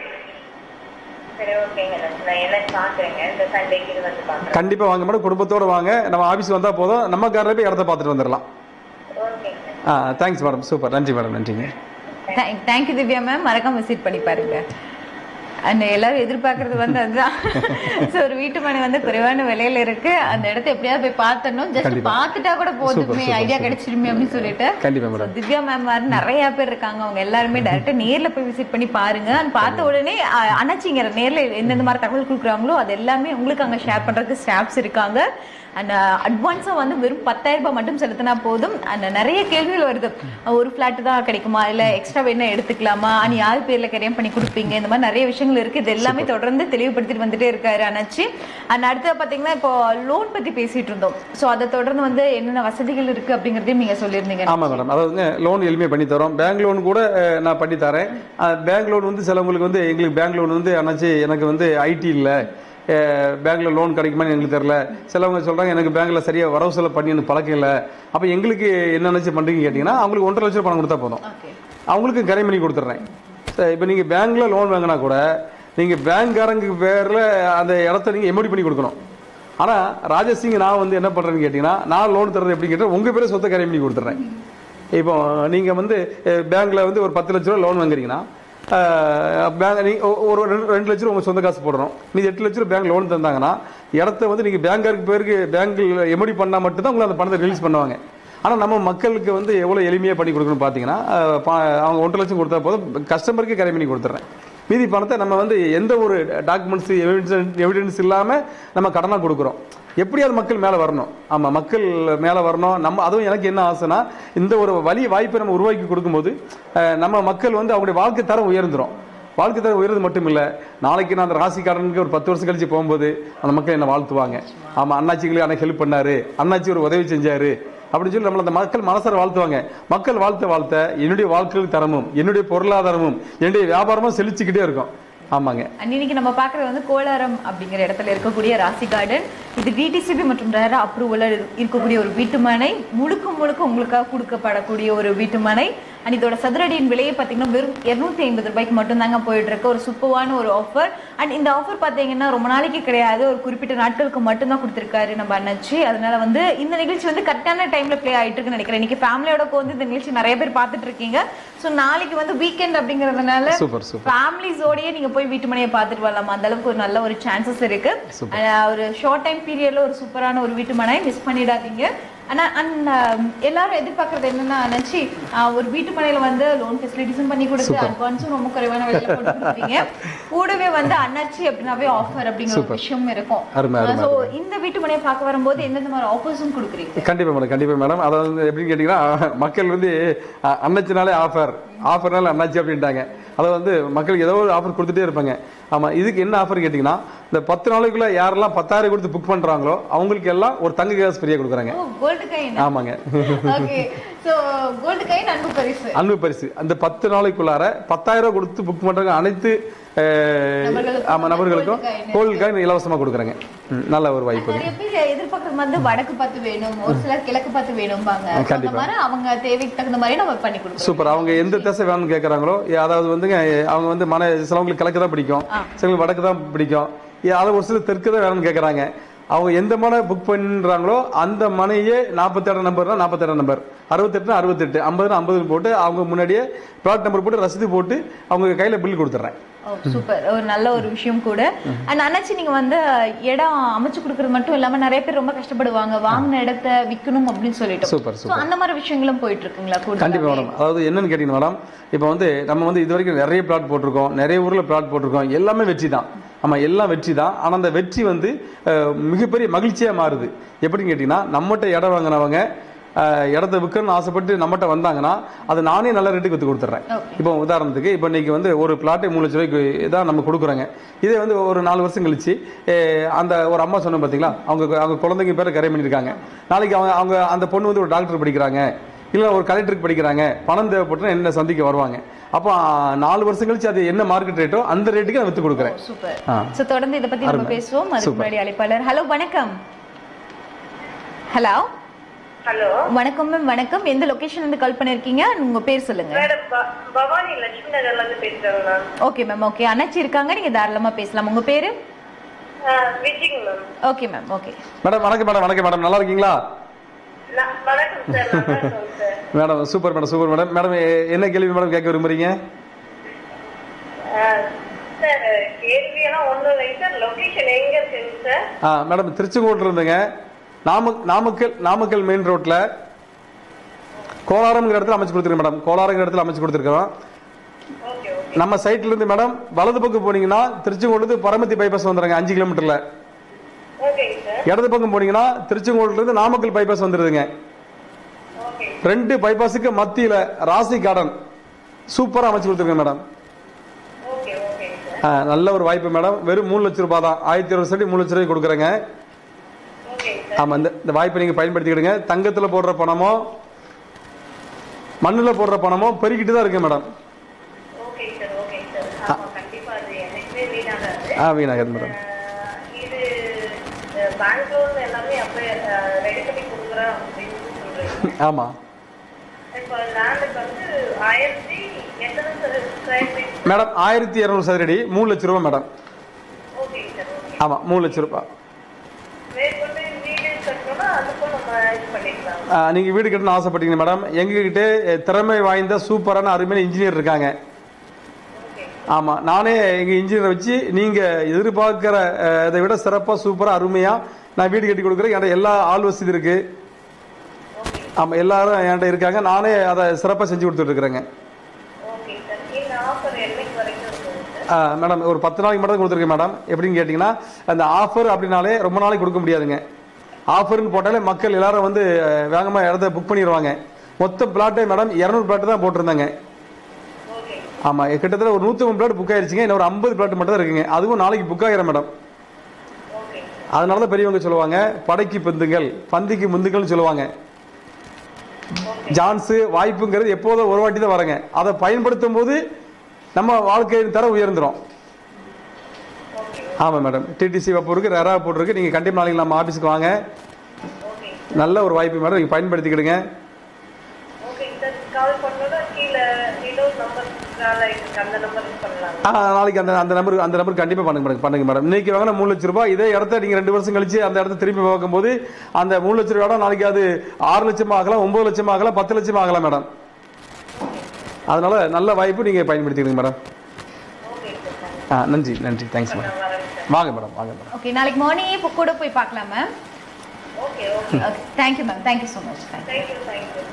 கண்டிப்பா வாங்க மேடம், குடும்பத்தோட வாங்க, நம்ம ஆபீஸ் வந்தா போதும், நம்ம காரில் போய் இடத்த பார்த்துட்டு வந்துடலாம். தேங்க்ஸ் மேடம், சூப்பர், நன்றி மேடம், நன்றிங்க. தேங்க்யூ திவ்யா மேம், மறக்காம விசிட் பண்ணி பாருங்க. அந்த எல்லாரும் எதிர்பார்க்கறது வந்து அதுதான். ஸோ ஒரு வீட்டு மனை வந்து குறைவான விலையில இருக்கு, அந்த இடத்த எப்படியாவது போய் பார்த்தணும், ஜஸ்ட் பார்த்துட்டா கூட போதுமே, ஐடியா கிடைச்சிருமே அப்படின்னு சொல்லிட்டு. திவ்யா மேம் மாதிரி நிறைய பேர் இருக்காங்க, அவங்க எல்லாருமே டைரக்டா நேர்ல போய் விசிட் பண்ணி பாருங்க. பார்த்த உடனே அண்ணாச்சிங்கிற நேர்ல எந்தெந்த மாதிரி தகவல் கொடுக்குறாங்களோ அது எல்லாமே உங்களுக்கு அங்க ஷேர் பண்றதுக்கு ஸ்டாஃப்ஸ் இருக்காங்க. அண்ட் அட்வான்ஸாக வந்து வெறும் 10,000 ரூபாய் மட்டும் செலுத்தினா போதும். அண்ட் நிறைய கேள்விகள் வருது, ஒரு ஃப்ளாட்டு தான் கிடைக்குமா, இல்லை எக்ஸ்ட்ரா வேணா எடுத்துக்கலாமா, அண்ட் யார் பேரில் கரையம் பண்ணி கொடுப்பீங்க, இந்த மாதிரி நிறைய விஷயங்கள் இருக்குது. இது எல்லாமே தொடர்ந்து தெளிவுபடுத்திட்டு வந்துட்டே இருக்காரு அண்ணாச்சி. அண்ட் அடுத்து பார்த்தீங்கன்னா இப்போ லோன் பற்றி பேசிட்டு இருந்தோம். ஸோ அதை தொடர்ந்து வந்து என்னென்ன வசதிகள் இருக்குது அப்படிங்கிறதையும் நீங்கள் சொல்லியிருந்தீங்க. ஆமாம் மேடம், அதாவது லோன் எளிமையாக பண்ணி தரோம். பேங்க் லோன் கூட நான் பண்ணி தரேன். பேங்க் லோன் வந்து சிலவங்களுக்கு வந்து எங்களுக்கு பேங்க் லோன் வந்து அண்ணாச்சி எனக்கு வந்து ஐடி இல்லை, பேங்க்கில் லோன் கிடைக்குமான்னு எங்களுக்கு தெரில. சிலவங்க சொல்கிறாங்க எனக்கு பேங்க்கில் சரியாக வரவு செலவு பண்ணி எனக்கு பழக்கம் இல்லை. அப்போ எங்களுக்கு என்ன நினச்சி பண்ணுறீங்கன்னு கேட்டிங்கன்னா அவங்களுக்கு 1.5 லட்சம் பணம் கொடுத்தா போதும், அவங்களுக்கு கரை பண்ணி கொடுத்துட்றேன். இப்போ நீங்கள் பேங்க்கில் லோன் வாங்கினா கூட நீங்கள் பேங்க்காரங்க பேரில் அந்த இடத்த நீங்கள் எம்ஓடி பண்ணி கொடுக்கணும். ஆனால் ராஜசிங் நான் வந்து என்ன பண்ணுறேன்னு கேட்டிங்கன்னா நான் லோன் தர்றது எப்படி கேட்டால் உங்கள் பேரை சொத்தை கரை பண்ணி கொடுத்துட்றேன். இப்போ நீங்கள் வந்து பேங்க்கில் வந்து ஒரு 10 லட்ச ரூபா லோன் வாங்குறீங்கன்னா பேங்க் ஒரு 2 லட்ச ரூபா உங்கள் சொந்த காசு போடுறோம், நீங்கள் 8 லட்ச ரூபா பேங்க் லோன் தந்தாங்கன்னா இடத்த வந்து நீங்கள் பேங்காருக்கு பேருக்கு பேங்க்கில் எம்ஓடி பண்ணால் மட்டும்தான் உங்களை அந்த பணத்தை ரிலீஸ் பண்ணுவாங்க. ஆனால் நம்ம மக்களுக்கு வந்து எவ்வளோ எளிமையாக பண்ணி கொடுக்கணும்னு பார்த்தீங்கன்னா அவங்க 1.5 லட்சம் கொடுத்தா போதும், கஸ்டமருக்கு கரை பண்ணி கொடுத்துட்றேன். மீதி பணத்தை நம்ம வந்து எந்த ஒரு டாக்குமெண்ட்ஸ் எவிடன்ஸ் இல்லாமல் நம்ம கடனாக கொடுக்குறோம். எப்படியாவது மக்கள் மேலே வரணும். ஆமாம், மக்கள் மேலே வரணும். நம்ம அதுவும் எனக்கு என்ன ஆசைன்னா இந்த ஒரு வழி வாய்ப்பை நம்ம உருவாக்கி கொடுக்கும்போது நம்ம மக்கள் வந்து அவங்களுடைய வாழ்க்கை தரம் உயர்ந்துடும். வாழ்க்கை தரம் உயர்றது மட்டும் இல்லை, நாளைக்கு நான் அந்த ராசிக்காரனுக்கு ஒரு 10 வருஷம் கழிச்சு போகும்போது அந்த மக்கள் என்ன வாழ்த்துவாங்க. ஆமாம், அண்ணாச்சிங்களுக்கு அன்னைக்கு ஹெல்ப் பண்ணாரு, அண்ணாச்சி ஒரு உதவி செஞ்சாரு அப்படின்னு சொல்லி நம்மளை அந்த மக்கள் மனசார வாழ்த்துவாங்க. மக்கள் வாழ்த்த என்னுடைய வாழ்க்கை தரமும் என்னுடைய பொருளாதாரமும் என்னுடைய வியாபாரமும் செழிச்சுக்கிட்டே இருக்கும். ஆமாங்க, இன்னைக்கு நம்ம பார்க்குறது வந்து கோலாரம் அப்படிங்கிற இடத்துல இருக்கக்கூடிய ராசி கார்டன். இது டிடிசிபி மற்றும் ரேரா அப்ரூவல் இருக்கக்கூடிய ஒரு வீட்டுமனை, முழுக்க உங்களுக்காக கொடுக்கப்படக்கூடிய ஒரு வீட்டுமனை. அண்ட் இதோட சதுரடியின் விலையை பார்த்தீங்கன்னா வெறும் 250 ரூபாய்க்கு மட்டும் தாங்க போயிட்டு இருக்கு. ஒரு சூப்பரான ஒரு ஆஃபர். அண்ட் இந்த ஆஃபர் பார்த்தீங்கன்னா ரொம்ப நாளைக்கு கிடையாது, ஒரு குறிப்பிட்ட நாட்களுக்கு மட்டும்தான் கொடுத்துருக்காரு நம்ம அண்ணாச்சி. அதனால வந்து இந்த நிகழ்ச்சி வந்து கரெக்டான டைம்ல பிளே ஆயிட்டு இருக்குன்னு நினைக்கிறேன். இன்னைக்கு ஃபேமிலியோட வந்து இந்த நிகழ்ச்சி நிறைய பேர் பார்த்துட்டு இருக்கீங்க. ஸோ நாளைக்கு வந்து வீக்கெண்ட் அப்படிங்கிறதுனால ஃபேமிலிஸோடயே நீங்க போய் வீட்டு மனையை பார்த்துட்டு வரலாம். அந்த அளவுக்கு ஒரு நல்ல ஒரு சான்சஸ் இருக்கு. ஒரு ஷார்ட் டைம் பீரியட்ல ஒரு சூப்பரான ஒரு வீட்டு மனை மிஸ் பண்ணிடாதீங்க. ஆனா எல்லாரும் எதிர்பார்க்கறது என்னன்னா நினைச்சு ஒரு வீட்டு மனையில வந்து லோன் ஃபெசிலிட்டிஸும் பண்ணி கொடுத்து அட்வான்ஸும் ரொம்ப குறைவான விலையில போட்டு கொடுப்பீங்க. கூடவே வந்து அண்ணாச்சி அப்படின்னாவே ஆஃபர் அப்படிங்கிற ஒரு விஷயம் இருக்கும். ஸோ இந்த வீட்டு மனையை பார்க்க வரும்போது எந்தெந்த மாதிரி ஆஃபர்ஸும் கொடுக்குறீங்க? கண்டிப்பா மேடம். அதாவது எப்படின்னு கேட்டீங்கன்னா மக்கள் வந்து அண்ணாச்சினாலே ஆஃபர்னால அண்ணாச்சி அப்படின்ட்டாங்க. அதை வந்து மக்களுக்கு ஏதோ ஒரு ஆஃபர் கொடுத்துட்டே இருப்பாங்க. ஆமாம், இதுக்கு என்ன ஆஃபர் கேட்டிங்கன்னா இந்த 10 நாளைக்குள்ள யாரெல்லாம் 10,000 கொடுத்து புக் பண்ணுறாங்களோ அவங்களுக்கு எல்லாம் ஒரு தங்க கேஸ் ஃப்ரீயாக கொடுக்குறாங்க. ஆமாங்க, அன்பு பரிசு. அந்த 10 நாளைக்குள்ளார 10,000 கொடுத்து புக் பண்ணுறாங்க அனைத்து நபர்களுக்கும் கோல்டு காயின் இலவசமாக கொடுக்குறாங்க. நல்ல ஒரு வாய்ப்பு. எதிர்பார்க்கறது வந்து வடக்கு பார்த்து வேணும், ஒரு சிலர் கிழக்கு பார்த்து வேணும்பாங்க. கண்டிப்பா அவங்க தேவைக்கு தகுந்த மாதிரி நம்ம பண்ணி கொடுப்போம். சூப்பர். அவங்க எந்த திசை வேணும்னு கேட்குறாங்களோ, அதாவது வந்து அவங்க வந்து சிலவங்களுக்கு கிழக்கு தான் பிடிக்கும், சிலவங்களுக்கு வடக்கு தான் பிடிக்கும், அதை ஒரு சிலர் தெற்கு தான் வேணும்னு கேட்குறாங்க. அவங்க எந்த மனை புக் பண்ணுறாங்களோ அந்த மனையே 47 நம்பர்னா 47 நம்பர், 68 68, 50 50 போட்டு அவங்க முன்னாடியே பிளாட் நம்பர் போட்டு ரசீது போட்டு அவங்க கையில் பில் கொடுத்துட்றேன். சூப்பர், ஒரு நல்ல ஒரு விஷயம் கூட. அண்ட் அண்ணாச்சி நீங்க வந்து இடம் அமைச்சு கொடுக்கறது மட்டும் இல்லாம நிறைய பேர் ரொம்ப கஷ்டப்படுவாங்க வாங்கின இடத்த விற்கணும் அப்படின்னு சொல்லிட்டு. சூப்பர். அந்த மாதிரி விஷயங்களும் போயிட்டு இருக்குங்களா? கண்டிப்பா மேடம். அதாவது என்னன்னு கேட்டீங்கன்னா மேடம், இப்போ வந்து நம்ம வந்து இது வரைக்கும் நிறைய பிளாட் போட்டிருக்கோம், நிறைய ஊர்ல பிளாட் போட்டிருக்கோம், எல்லாமே வெற்றி தான். ஆமா, எல்லாம் வெற்றி தான். ஆனால் அந்த வெற்றி வந்து மிகப்பெரிய மகிழ்ச்சியா மாறுது. எப்படின்னு கேட்டீங்கன்னா நம்மகிட்ட இடம் வாங்கினவங்க இடத்த விற்கணும்னு ஆசைப்பட்டு நம்மகிட்ட வந்தாங்கன்னா அது நானே நல்ல ரேட்டுக்கு விற்று கொடுத்துட்றேன். இப்போ உதாரணத்துக்கு இப்போ இன்னைக்கு வந்து ஒரு பிளாட்டை 3 லட்ச ரூபாய்க்கு தான் நம்ம கொடுக்குறோங்க. இதே வந்து ஒரு 4 வருஷம் கழிச்சு அந்த ஒரு அம்மா சொன்ன பார்த்தீங்களா, அவங்க குழந்தைங்க பேரை கரை பண்ணியிருக்காங்க. நாளைக்கு அவங்க அந்த பொண்ணு வந்து ஒரு டாக்டர் படிக்கிறாங்க, இல்லை ஒரு கலெக்டருக்கு படிக்கிறாங்க, பணம் தேவைப்பட்டு என்ன சந்திக்க வருவாங்க. அப்போ 4 வருஷம் கழிச்சு அது என்ன மார்க்கெட் ரேட்டோ அந்த ரேட்டுக்கு நான் விற்று கொடுக்குறேன். சூப்பர். தொடர்ந்து இதை பத்தி நம்ம பேசுவோம். அதுக்கு முன்னாடி அழைப்பாளர். ஹலோ வணக்கம். ஹலோ வணக்கம் மேம். வணக்கம். எந்த லொகேஷன்ல இருந்து கால் பண்ணிருக்கீங்க? உங்க பேர் சொல்லுங்க. மேடம் பவானி லட்சுமி நகர்ல இருந்து பேசுறேன் மேம். Okay ma'am. ஓகே, அண்ணாச்சி இருக்காங்க, நீங்க தாராளமா பேசலாம். உங்க பேரு? விஜிங் ma'am. Okay ma'am. Okay madam. வணக்கம் மேடம். நல்லா இருக்கீங்களா? வணக்கம் sir. Madam super madam. Madam என்ன கேள்வி மேடம் கேட்க விரும்புறீங்க? சார் கேள்வியெல்லாம் ஒண்ணும் இல்லைங்க சார். லொகேஷன் எங்க இருக்குங்க சார்? மேடம் திருச்செங்கோட்டில் இருந்துங்க நாமக்கல் மெயின் ரோட்ல கோலாரம்ங்கிற இடத்துல அமைச்சு கொடுத்துருக்கோம் மேடம். கோலாரங்கிற இடத்துல அமைச்சு கொடுத்துருக்கோம். நம்ம சைட்ல இருந்து மேடம் வலது பக்கம் போனீங்கன்னா திருச்செங்கோடு பரமத்தி பைபாஸ் வந்துடுங்க 5 கிலோமீட்டர்ல. இடது பக்கம் போனீங்கன்னா திருச்செங்கோடுல இருந்து நாமக்கல் பைபாஸ் வந்துருதுங்க. 2 பைபாஸுக்கு மத்தியில ராசி கார்டன் சூப்பரா அமைச்சு கொடுத்துருக்கேன் மேடம். நல்ல ஒரு வாய்ப்பு மேடம். வெறும் 3 லட்சம் ரூபாய் தான். 1200 சடி 3 லட்சம் ரூபாய் கொடுக்குறேங்க. ஆமா, இந்த வாய்ப்பை நீங்க பயன்படுத்திக்கிடுங்க. தங்கத்துல போடுற பணமோ மண்ணுல போடுற பணமோ பெருகிட்டு தான் இருக்கு மேடம். வீணாகாது மேடம். ஆமா மேடம் 1200 சதுரடி 3 லட்சம் ரூபாய் மேடம். ஆமா 3 லட்சம் ரூபாய். நீங்க வீடு கட்டணும்னு ஆசைப்பட்டீங்க மேடம், எங்ககிட்ட திறமை வாய்ந்த சூப்பரான அருமையான இன்ஜினியர் இருக்காங்க. ஆமா, நானே எங்க இன்ஜினியரை வச்சு நீங்க எதிர்பார்க்கிற இதை விட சிறப்பா சூப்பரா அருமையா நான் வீடு கட்டி கொடுக்குறேன். என்கிட்ட எல்லா ஆள் வசதி இருக்கு. ஆமா, எல்லாரும் என்கிட்ட இருக்காங்க. நானே அதை சிறப்பா செஞ்சு கொடுத்துட்டு இருக்கிறேங்க. மேடம் ஒரு 10 நாளைக்கு மட்டும் கொடுத்துருக்கேன் மேடம். எப்படின்னு கேட்டீங்கன்னா அந்த ஆஃபர் அப்படின்னாலே ரொம்ப நாளைக்கு கொடுக்க முடியாதுங்க. ஆஃபர்னு போட்டாலே மக்கள் எல்லாரும் வந்து வேகமா இடத்த புக் பண்ணிடுவாங்க. மொத்த பிளாட்டே மேடம் 200 பிளாட் தான் போட்டிருந்தாங்க. ஆமா, கிட்டத்தட்ட ஒரு 150 பிளாட் புக் ஆயிருச்சுங்க. இன்னும் ஒரு 50 பிளாட் மட்டும் தான் இருக்குங்க. அதுவும் நாளைக்கு புக் ஆகிற மேடம். அதனாலதான் பெரியவங்க சொல்லுவாங்க படைக்கு பந்துங்கள் பந்திக்கு முந்துங்கள்னு சொல்லுவாங்க. சான்ஸ் வாய்ப்புங்கிறது எப்போதும் ஒரு வாட்டி தான் வரங்க. அதை பயன்படுத்தும் போது நம்ம வாழ்க்கையின் தர உயர்ந்துடும். ஆமா மேடம், டிடிசி வப்பு இருக்கு, ரெரா போட்டுருக்கு. நீங்க கண்டிப்பா நாளைக்கு நம்ம ஆபீஸ்க்கு வாங்க. நல்ல ஒரு வாய்ப்பு மேடம், நீங்க பயன்படுத்திக்கிடுங்க. நாளைக்கு அந்த நம்பருக்கு கண்டிப்பா பண்ணுங்க மேடம். இன்னைக்கு வாங்கின 3 லட்சம் ரூபாய் இதே இடத்த நீங்க 2 வருஷம் கழிச்சு அந்த இடத்த திரும்பி பார்க்கும் போது அந்த 3 லட்சம் ரூபாய் நாளைக்கு அது 6 லட்சம் ஆகலாம், 9 லட்சம் ஆகலாம், 10 லட்சம் ஆகலாம் மேடம். அதனால நல்ல வாய்ப்பு நீங்க பயன்படுத்திக்கிடுங்க மேடம். நன்றி நன்றி, தேங்க்ஸ் மேடம். வாங்க மேடம், வாங்க மேடம். ஓகே, நாளைக்கு மார்னிங்கே இப்போ கூட போய் பார்க்கலாம் ma'am. Okay okay, thank you ma'am, thank you so much. Thank you.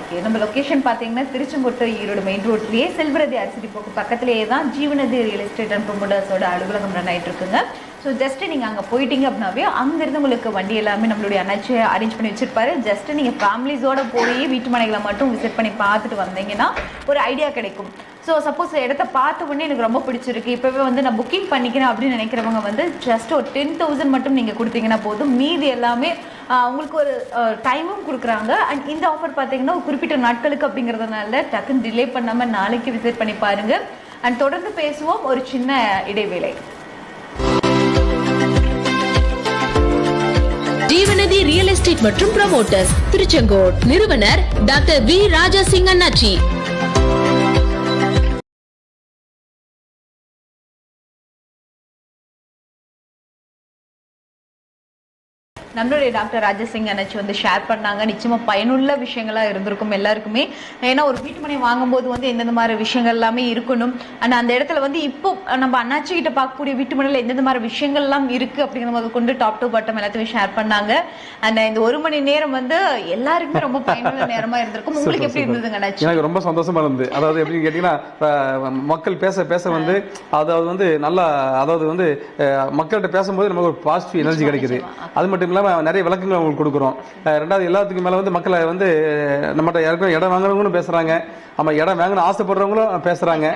Okay, நம்ம லொக்கேஷன் பார்த்தீங்கன்னா திருச்செங்கோட்டு ஈரோடு மெயின் ரோட்லேயே செல்வரதி அரிசி டிப்போக்கு பக்கத்துலேயே தான் ஜீவநதி ரியல் எஸ்டேட் அண்ட் ப்ரொமோட்டர்ஸோட அலுவலகம் ரன் ஆகிட்டு இருக்குங்க. ஸோ ஜஸ்ட்டு நீங்கள் அங்கே போயிட்டீங்க அப்படின்னாவே அங்கேருந்து உங்களுக்கு வண்டி எல்லாமே நம்மளுடைய அண்ணாச்சி அரேஞ்ச் பண்ணி வச்சிருப்பாரு. ஜஸ்ட்டு நீங்கள் ஃபேமிலிஸோடு போய் வீட்டு மனைகளை மட்டும் விசிட் பண்ணி பார்த்துட்டு வந்தீங்கன்னா ஒரு ஐடியா கிடைக்கும். ஸோ சப்போஸ் இடத்த பார்த்த உடனே எனக்கு ரொம்ப பிடிச்சிருக்கு, இப்போவே வந்து நான் புக்கிங் பண்ணிக்கிறேன் அப்படின்னு நினைக்கிறவங்க வந்து ஜஸ்ட் ஒரு 10,000 மட்டும் நீங்கள் கொடுத்தீங்கன்னா போதும். மீதி எல்லாமே உங்களுக்கு ஒரு டைமும் கொடுக்குறாங்க. அண்ட் இந்த ஆஃபர் பார்த்தீங்கன்னா ஒரு குறிப்பிட்ட நாட்களுக்கு அப்படிங்கிறதுனால டக்குன்னு டிலே பண்ணாமல் நாளைக்கு விசிட் பண்ணி பாருங்கள். அண்ட் தொடர்ந்து பேசுவோம் ஒரு சின்ன இடைவேளை. ஜீவநதி ரியல் எஸ்டேட் மற்றும் ப்ரமோட்டர்ஸ் திருச்செங்கோட். நிறுவனர் டாக்டர் வி ராஜா சிங் அண்ணாச்சி. நம்மளுடைய டாக்டர் ராஜசிங் அண்ணாச்சி வந்து ஷேர் பண்ணாங்க. நிச்சயமா பயனுள்ள விஷயங்களாக இருந்திருக்கும் எல்லாருக்குமே. ஏன்னா ஒரு வீட்டு மனை வாங்கும்போது வந்து எந்தெந்த மாதிரி விஷயங்கள் எல்லாமே இருக்கணும். ஆனால் அந்த இடத்துல வந்து இப்போ நம்ம அண்ணாச்சி கிட்ட பார்க்கக்கூடிய வீட்டு மனையில் எந்தெந்த மாதிரி விஷயங்கள்லாம் இருக்கு அப்படிங்கிற போது கொண்டு டாப் டு பாட்டம் எல்லாத்தையுமே ஷேர் பண்ணாங்க. அண்ட் இந்த 1 மணி நேரம் வந்து எல்லாருக்குமே ரொம்ப பயனுள்ள நேரமா இருந்திருக்கும். உங்களுக்கு எப்படி இருந்ததுங்க அண்ணாச்சி? எனக்கு ரொம்ப சந்தோஷமா இருந்தது. அதாவது எப்படின்னு கேட்டீங்கன்னா மக்கள் பேச பேச வந்து அதாவது வந்து நல்லா, அதாவது வந்து மக்கள்கிட்ட பேசும்போது நமக்கு ஒரு பாசிட்டிவ் எனர்ஜி கிடைக்குது. அது மட்டும் இல்லாமல் நிறைய விளக்கங்கள் அவங்களுக்கு கொடுக்குறோம். ரெண்டாவது எல்லாத்துக்கும் மேலே வந்து மக்களை வந்து நம்மகிட்ட யாருக்கும் இடம் வாங்குறவங்களும் பேசுறாங்க, ஆமா இடம் வாங்கணும் ஆசைப்படுறவங்களும் பேசுறாங்க.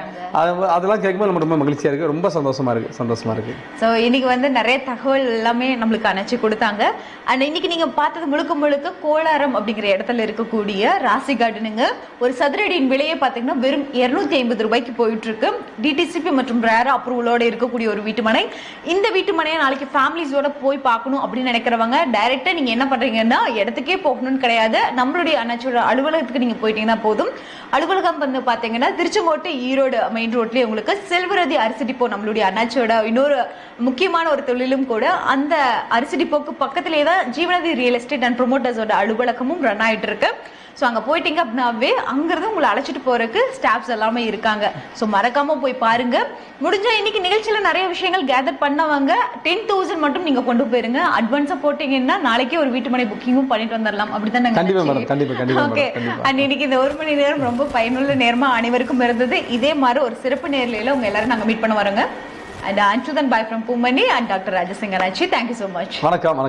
அதெல்லாம் கேட்கும்போது நம்ம ரொம்ப மகிழ்ச்சியா இருக்கு, ரொம்ப சந்தோஷமா இருக்கு. ஸோ இன்னைக்கு வந்து நிறைய தகவல் எல்லாமே நம்மளுக்கு அணைச்சி கொடுத்தாங்க. அண்ட் இன்னைக்கு நீங்க பார்த்தது முழுக்க கோலாரம் அப்படிங்கிற இடத்துல இருக்கக்கூடிய ராசி கார்டனுங்க. ஒரு சதுரடியின் விலையை பார்த்தீங்கன்னா வெறும் 250 ரூபாய்க்கு போயிட்டு இருக்கு. டிடிசிபி மற்றும் ரேரா அப்ரூவலோட இருக்கக்கூடிய ஒரு வீட்டுமனை. இந்த வீட்டுமனையை நாளைக்கு ஃபேமிலிஸோட போய் பார்க்கணும் அப்படின்னு நினைக்கிறவங்க டைரக்டா நீங்க என்ன பண்றீங்கன்னா இடத்துக்கே போகணும்னு கிடையாது, நம்மளுடைய அண்ணாச்சியோட அலுவலகத்துக்கு நீங்க போயிட்டீங்கன்னா போதும். அலுவலகம் வந்து பாத்தீங்கன்னா திருச்செங்கோட்டு ஈரோடு மெயின் ரோட்லயே உங்களுக்கு செல்வரதி அரிசி டிப்போ நம்மளுடைய அண்ணாச்சியோட இன்னொரு முக்கியமான ஒரு தொழிலும் கூட. அந்த அரிசி டிப்போக்கு பக்கத்திலே தான் ஜீவநதி ரியல் எஸ்டேட் அண்ட் ப்ரொமோட்டர்ஸோட அலுவலகமும் ரன் ஆயிட்டு இருக்கு. ஸோ அங்கே போயிட்டீங்க அப்படின்னாவே அங்கிருந்து உங்களை அழைச்சிட்டு போறதுக்கு ஸ்டாஃப்ஸ் எல்லாமே இருக்காங்க. ஸோ மறக்காம போய் பாருங்க. முடிஞ்சா இன்னைக்கு நிகழ்ச்சியில நிறைய விஷயங்கள் கேதர் பண்ணவங்க 10,000 மட்டும் நீங்க கொண்டு போயிருங்க. அட்வான்ஸா போட்டீங்கன்னா நாளைக்கே ஒரு வீட்டு மனை புக்கிங்கும் பண்ணிட்டு வந்துடலாம். அப்படித்தானே? கண்டிப்பா மேடம், கண்டிப்பா. ஓகே. அண்ட் இன்னைக்கு இந்த 1 மணி நேரம் ரொம்ப பயனுள்ள நேரமா அனைவருக்கும் இருந்தது. இதே மாதிரி ஒரு சிறப்பு நேர்லையில உங்க எல்லாரும் நாங்க மீட் பண்ண வரோங்க. And until then, bye from Pumani and Dr. Rajasingh Anachi. Thank you so much. வணக்கம்.